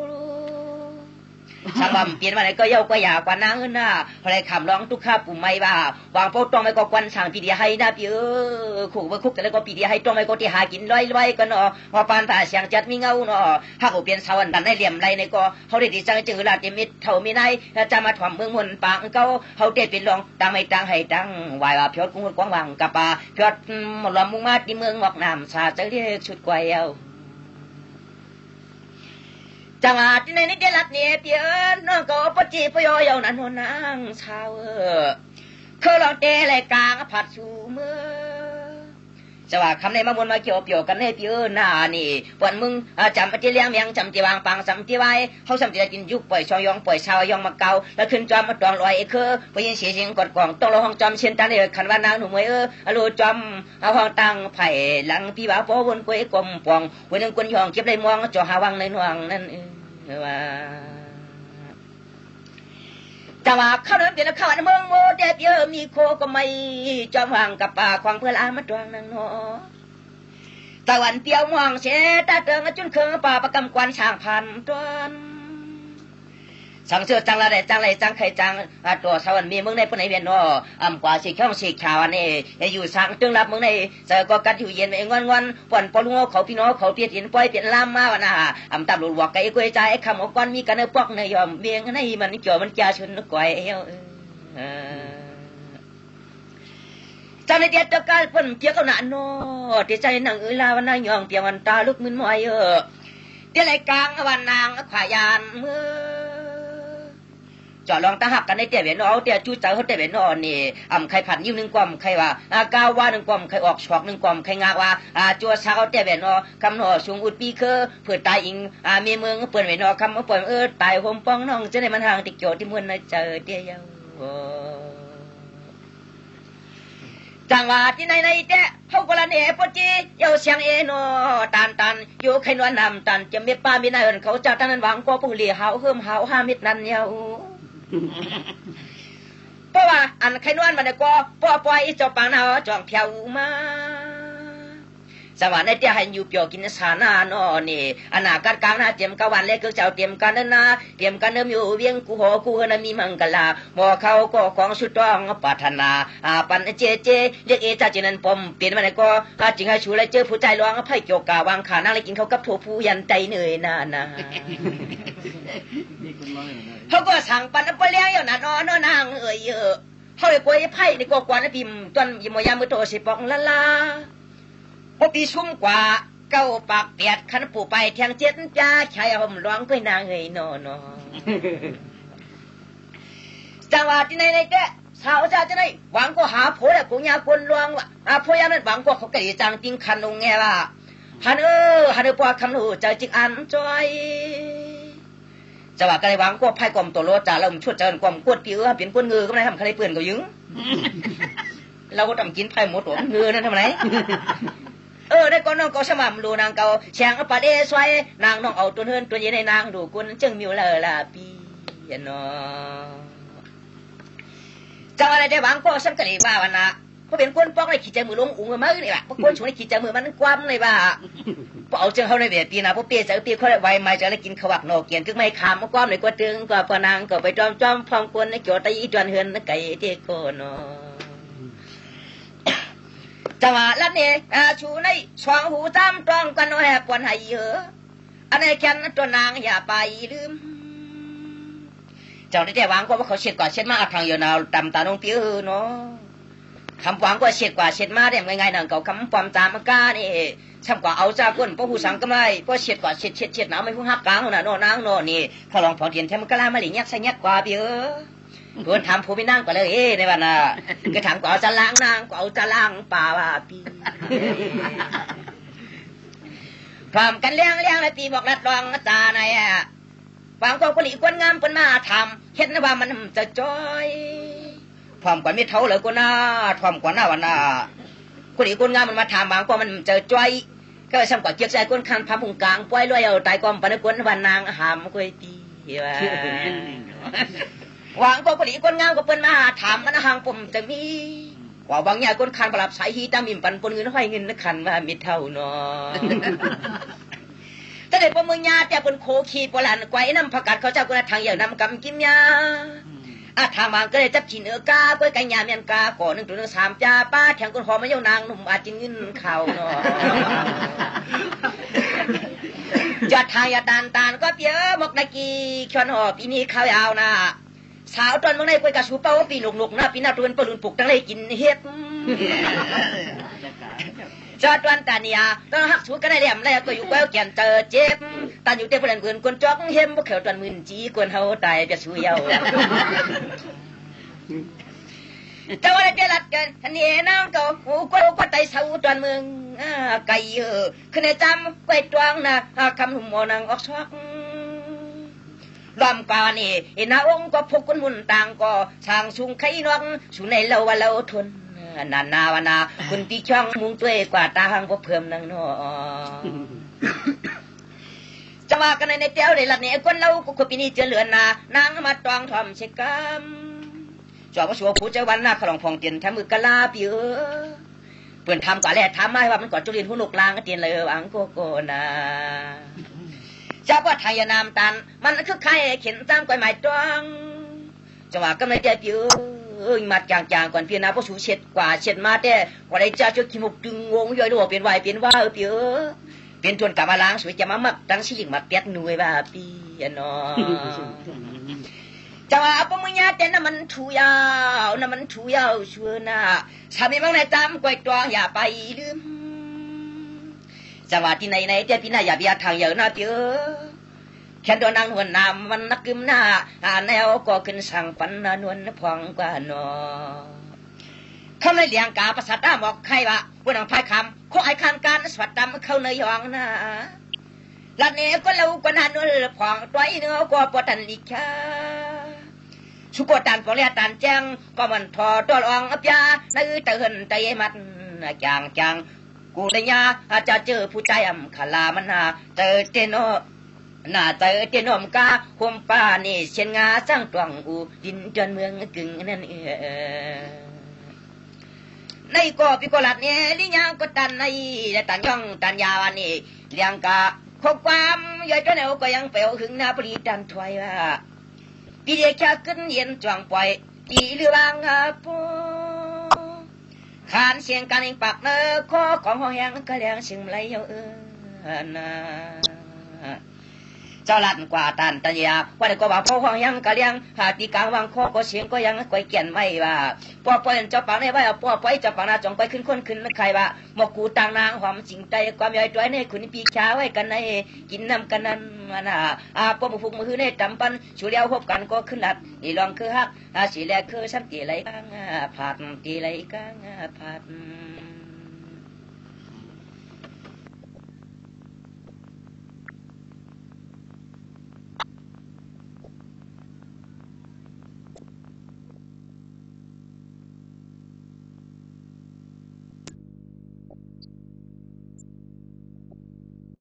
สามวันเปลี่ยนมาไหนก็เย้าก็อยากกว่านางน่ะอะไรคำร้องทุกข้าปุ่มไม่ว่าวางโป๊ะตองไม่ก็ควันสั่งปีเดียให้นะพี่ขู่ว่าคุกแต่แล้วก็ปีเดียให้ตองไม่ก็ที่หากินร้อยก็เนาะว่าปานตาเสียงจัดมีเงาเนาะหากเปลี่ยนสวรรค์ดันให้เหลี่ยมไรในก็เขาได้ดีจังจือลาดเจมิดเท่ามีนายจะมาถ่อมเมืองมนปางเขาได้เป็นรองตังไม่ตังให้ตังวายว่าพิอดกุ้งกวางวังกับปลาพิอดหมดลมมุ่งมาที่เมืองหมอกน้ำชาจะเรียกชุดไกวเอาจังหวะที่ในนี้ได้ลัดเนี่ยเปียน้องก็ปจีปยอยนั่นนางชาวคือเราเตะเลยกลางผัดชูมือจะว่าคำในมาบนมาเกี่ยวเปียวกันในเปียหน้านี่วันมึงจำปฏิเลี้ยงเมียงจำที่วางปังจำที่ไว้เขาจำที่จะกินยุกปล่อยชอยองปล่อยชาวยองมาเกาแล้วขึ้นจอมมาตองลอยคือไปยินเสียงกดกล่องต้องรอห้องจอมเช่นตันเลยขันว่านางหนุ่มเอรูจอมเอาห้องตั้งไผ่หลังพี่บ่าวโป้วนกวยกลมปองวันนึงกวนยองเก็บเลยมองจ่อหาวังในหน่วงนั่นว่า จังหวะเข้าเดินเดี๋ยวเข้าในเมืองโมเดบเยอะมีโคก็ไม่จอมห่างกับป่าควางเพื่อลามาดวงนางนอตะวันเตียวมองเสตาเติงจุนเคืองป่าประกำกวนช่างพันต้นสังเสือจังละได้จังไรจังใครจังตัวสวรรค์มีเมืองในปนในเวียนนออำกว่าสิข้องสิขาวนี่อยู่สังตึงรับเมืองในเจอก็กัดอยู่เย็นไม่งอนป่นปลุงเขาพี่น้องเขาเปียนปล่อยเปลี่ยนลามมาวันน่ะอำตำรวจวักไก่กล้วยใจคำอก้อนมีกันเนื้อปอกเนื้อยอมเบียงในมันเกี่ยวมันจ่าชนก่อยจำในเดียดตะการเพิ่นเกี่ยวกับหน้าโนที่ใจนางลาวันนางยองเตียวันตาลุกมึนมอยเดี๋ยวไรกลางวันนางขวายานมือจอดลองตาหักกันในเตี้ยเวียนเอาเตี้ยจู้ใจเขาเตี้ยเวียนอ่อนนี่ใครผันยิ้มหนึ่งกลมใครว่าก้าวว่าหนึ่งกลมใครออกช็อกหนึ่งกลมใครงากว่าจัวสาวเตี้ยเวียนอ่อคำหน่อสูงอุดปีคือเพื่อตายอิงมีเมืองเปิดเวียนอ่อคำเปิดตายห่มป้องน้องจะได้มันห่างติดโจที่มวนในเจอเตี้ยยาวจังหวะที่ในเตี้ยเขากระเนปจีเยาเสียงเอโนตันอยู่ใครนวลนำตันจะมีป้ามีนายเขาจะตั้งนั้นหวังก็ผู้เหลี่ยหาวเฮิมหาวห้ามิดนั่นยาวเพราะว่าอันใครนวลมันก็ปล่อยเจ้าปางนาจองเพียวมาสวรรค์ในเตี้ยให้อยู่เปียวกินสานาโนนี่อนาคตกลางนาเตรียมกวันเล็กเจ้าเตรียมกันนะเตรียมกันเริ่มอยู่เวียงกูหอกูนะมีมังกลาหมอเขาก็ของสุดต้องปรารถนาปันเจเรียกเอจ่าจินันปมเปลี่ยนมันก็จริงให้ชูเลยเจอผู้ใจร้องไพ่เกี่ยวกาวางขานั่งเลยกินเขากับโถผู้ยันใจเหนื่อยนาเขาก็สั่งปันไปเลี้ยงอย่างนั้นนางเยอะเขาเลยกลัวไพ่ในกวนพิมพ์จนยมยามมือโตสิปองละพอปีชุ่มกว่าเก้าปากเปียดขันปู่ไปเทียงเจ็ดจ้าชายห่มร้องไปนางเฮยนอนจังหวะที่ในแกสาวจ้าจะได้หวังก็หาผัวแล้วกูยาคนลวงว่ะผัวยานั้นหวังก็เขาเกลียจังจริงคันลงไงล่ะฮันปอคำหนูใจจิกอันจอยจังหวะกันหวังก็ไพ่กลมตัวโลจ่าเราชุดเจิญกลมกวดผิวเปลี่ยนกวดเงือก็ไม่ได้ทำใครเปื่อนก็ยึงเราก็ทำกินไพ่หมดตัวเงือนั่นทำไรได้ก่อนน้องก็สม่ำดูนางเก่าแฉงปะเดสวยนางน้องเอาตัวเฮินตัวเย็นในนางดูกุนจึงมิวละปีเนาะจังอะไรได้หวังก็สังเกตว่าวันน่ะเพราะเป็นคนปอกในขีดใจมือลงอุ้งมือนี่แหละเพราะคนช่วยในขีดใจมือมันคว่ำเลยว่าพอเอาเจ้าเขาในเวทีนะเพราะเปียจะเปียเขาไวมาจะได้กินขวักโนเกียนก็ไม่ขามคว่ำเลยก็ตึงก็พอนางก็ไปจอมพองคนในโจตอีจวนเฮินไก่เด็กโกเนาะจังหวะละเนี่ยชูในช่องหูตามตรองกันแหบปวนให้เยอะอันนี้แค่นั้นตัวนางอย่าไปลืมเจ้าได้แต่วางก็ว่าเขาเช็ดกว่าเช็ดมาทางเยอะนาตำตาน้องเปี้ยเนาะคำวางก็เช็ดกว่าเช็ดมาได้ง่ายๆนั่งเขาคำความตามมากานี่ช่างกว่าเอาจากคนเพราะผู้สังก็ไม่เพราะเช็ดกว่าเช็ดหนาวไม่ผู้หักกลางน่ะโน่นางโน่นี่พอลองพอเทียนแทมกะลามาหลียักใส่ยักกว่าเปี้ยเพื่อนถามผู้ไม่นั่งก็เลยในวันน่ะก็ถามก็เอาจะล้างนางก็เอาจะล้างป่าว่าปีพร้อมกันเลี้ยงแล้วปีบอกรัดรองตาในวางกองผลิตคนงามคนมาทำเห็นว่ามันจะจ้อยพร้อมกว่าไม่เท่าเลยก็น่าพร้อมกว่าหน้าวันน่ะผลิตคนงามมันมาทำวางกองมันจะจ้อยก็ช่างกว่าเกียกใจคนคันพับพุงกลางปล่อยลอยเอาตายกองปนกวนวันนางหามกวยตีว่าหวังก็ผลิตคนงามก็เปิ้นมาถามมันห่างผมจะมีว่าบางอย่างคนคันประหลับสายฮีตามิมปันปนเงินห้อยเงินนักคันว่ามิเท่าเนาะแต่เด็กพวกมึงยาแต่เป็นโคขีโบราณไกวน้ำผักกาดเขาเจ้าก็ทางอย่างน้ำกำกิมยาทางบางก็เลยจับจีนกากล้วยกันยาเมียนกาก่อ1 ถึง 3จ้าป้าแทงคนหอมมาเย้านางหนุ่มอาจินเงินเข่าเนาะจอดทางยาตานก็เปียมกนากีชวนหอปีนี้ข้าวยาวนะสาวตอนเมื่อไหร่กวยกระชูเป้าปีหนุกนะปีหน้าตัวเป็นปลุนปลุกตั้งเลยกินเฮ็ดจอดวันตาเนียต้องหักชูกันได้แหลมแล้วก็อยู่แก้วเกียนเจอเจ็บตานอยู่เต้เพื่อนเพื่อนคนจอกเห็มพวกเขาตอนมื่นจีกวนเฮาตายจะชูเยาเจ้าอะไรเจรัดกันทันนี้น้ำเก่าหูกวไตเสาตอนเมืองไก่เยอะขึ้นในจำไว้ตวงนะคำหุ่มโมนังออกชอกลำกานี่เห็นองค์ก็พกคนหุ่นต่างก็ช่างชุงไข่นองชุในเราว่าเราทนนาวนาคุณที่ช่องมุงตัวกว่าตาหางพวกเพิ่มนังเนาะจังห ว่ากันในเจ้าในลัดเนี่ยคนเราก็ปีนี้เจริญนานางมาตองทอมเชกัมจอบว่าชัวผู้เจ้าวันหน้าขลองพองเตียนทำมือกะลาเปียเพื่อนทำก่อนแรกทำไม่ว่ามันก่อนจุลินผู้นกลางก็เตียนเลยอังโกโกนาเจ้าว่าไทยนามตันมันคือใครเข็นตามก้อยหมายตองจังหวะก็ไม่ได้เปียมาจางๆก่อนเพียนาผู้สูเช็ดกว่าเช็ดมาแต่กว่าได้เจ้าจุดขี้มุกดึงงงย่อยดูเปลี่ยนไหวเปลี่ยนว่าเปียเป็นทวนกับมาล้างสวยจะมามักตั้งชิลิงมาเปียกหน่วยว่าปีนอจังหวะปมึงยาแต่น้ำมันถูยาวน้ำมันถูยาวชัวน่ะสามีบางในตามก้อยตวงอย่าไปลืมจังหวะที่ไหนเจ้าพี่น่าอย่าเบียดทางเยอะนะเปียแค่โดนนางนวลนามมันนักกึมหน้าแนวก็ขึ้นสั่งปันนวลพองกว่านอเขาไม่เลี้ยงกาประสาทหมอกใครวะบนหลังพายคำเขาไอ้คันการสวัสดำเข้าในยองนะลัดเนี้ก็เล่ากว่านานวลพองตัวอีเนื้อก็ปวดตันลิกาสุกตันปองเลียตันแจ้งก็มันทอตัวรองอับยาในเตือนใจมันจางกูเลยยาจะเจอผู้ใจอ่ำขลามันเจอเจโนน่าเจอเจนอมกาคมป้านี่เชียนงาสร้างตวงอูดินจนเมืองกึ่งนั่นในก็พิกลัดเนี่ยลิยางก็ตันในตันย่องตันยาวนี่เลี้ยงกาข้อความย่อยจนเอาก็ยังเปลวหึงหน้าปรีดันถอยว่าปีเดียแค่ขึ้นเย็นจวงปล่อยตีหรือบางปูขานเสียงการเองปากเนื้อข้อของห้องยังก็เลี้ยงสิ่งไรเยอะนะเจ้าลัดกว่าตันตันยาว่าแต่ก็ว่าพ่อห้องยังกะเลี้ยงหาตีกลางวางคอก็เสียงก็ยังก้อยเกียนไม่ว่าพ่อปล่อยเจ้าปังในไว้พ่อปล่อยเจ้าปังนาจงก้อยขึ้นคนขึ้นใครว่าหมกกูต่างนางหอมจริงใจความย่อยตัวในขุนปีชาไว้กันในกินน้ำกันนั้นมันพ่อมือฟุกมือในจำปันชูเลี้ยวพบกันก็ขึ้นหลัดนี่ลองคือฮักสีแลคือฉันตีไหลกังผาดตีไหลกังผาด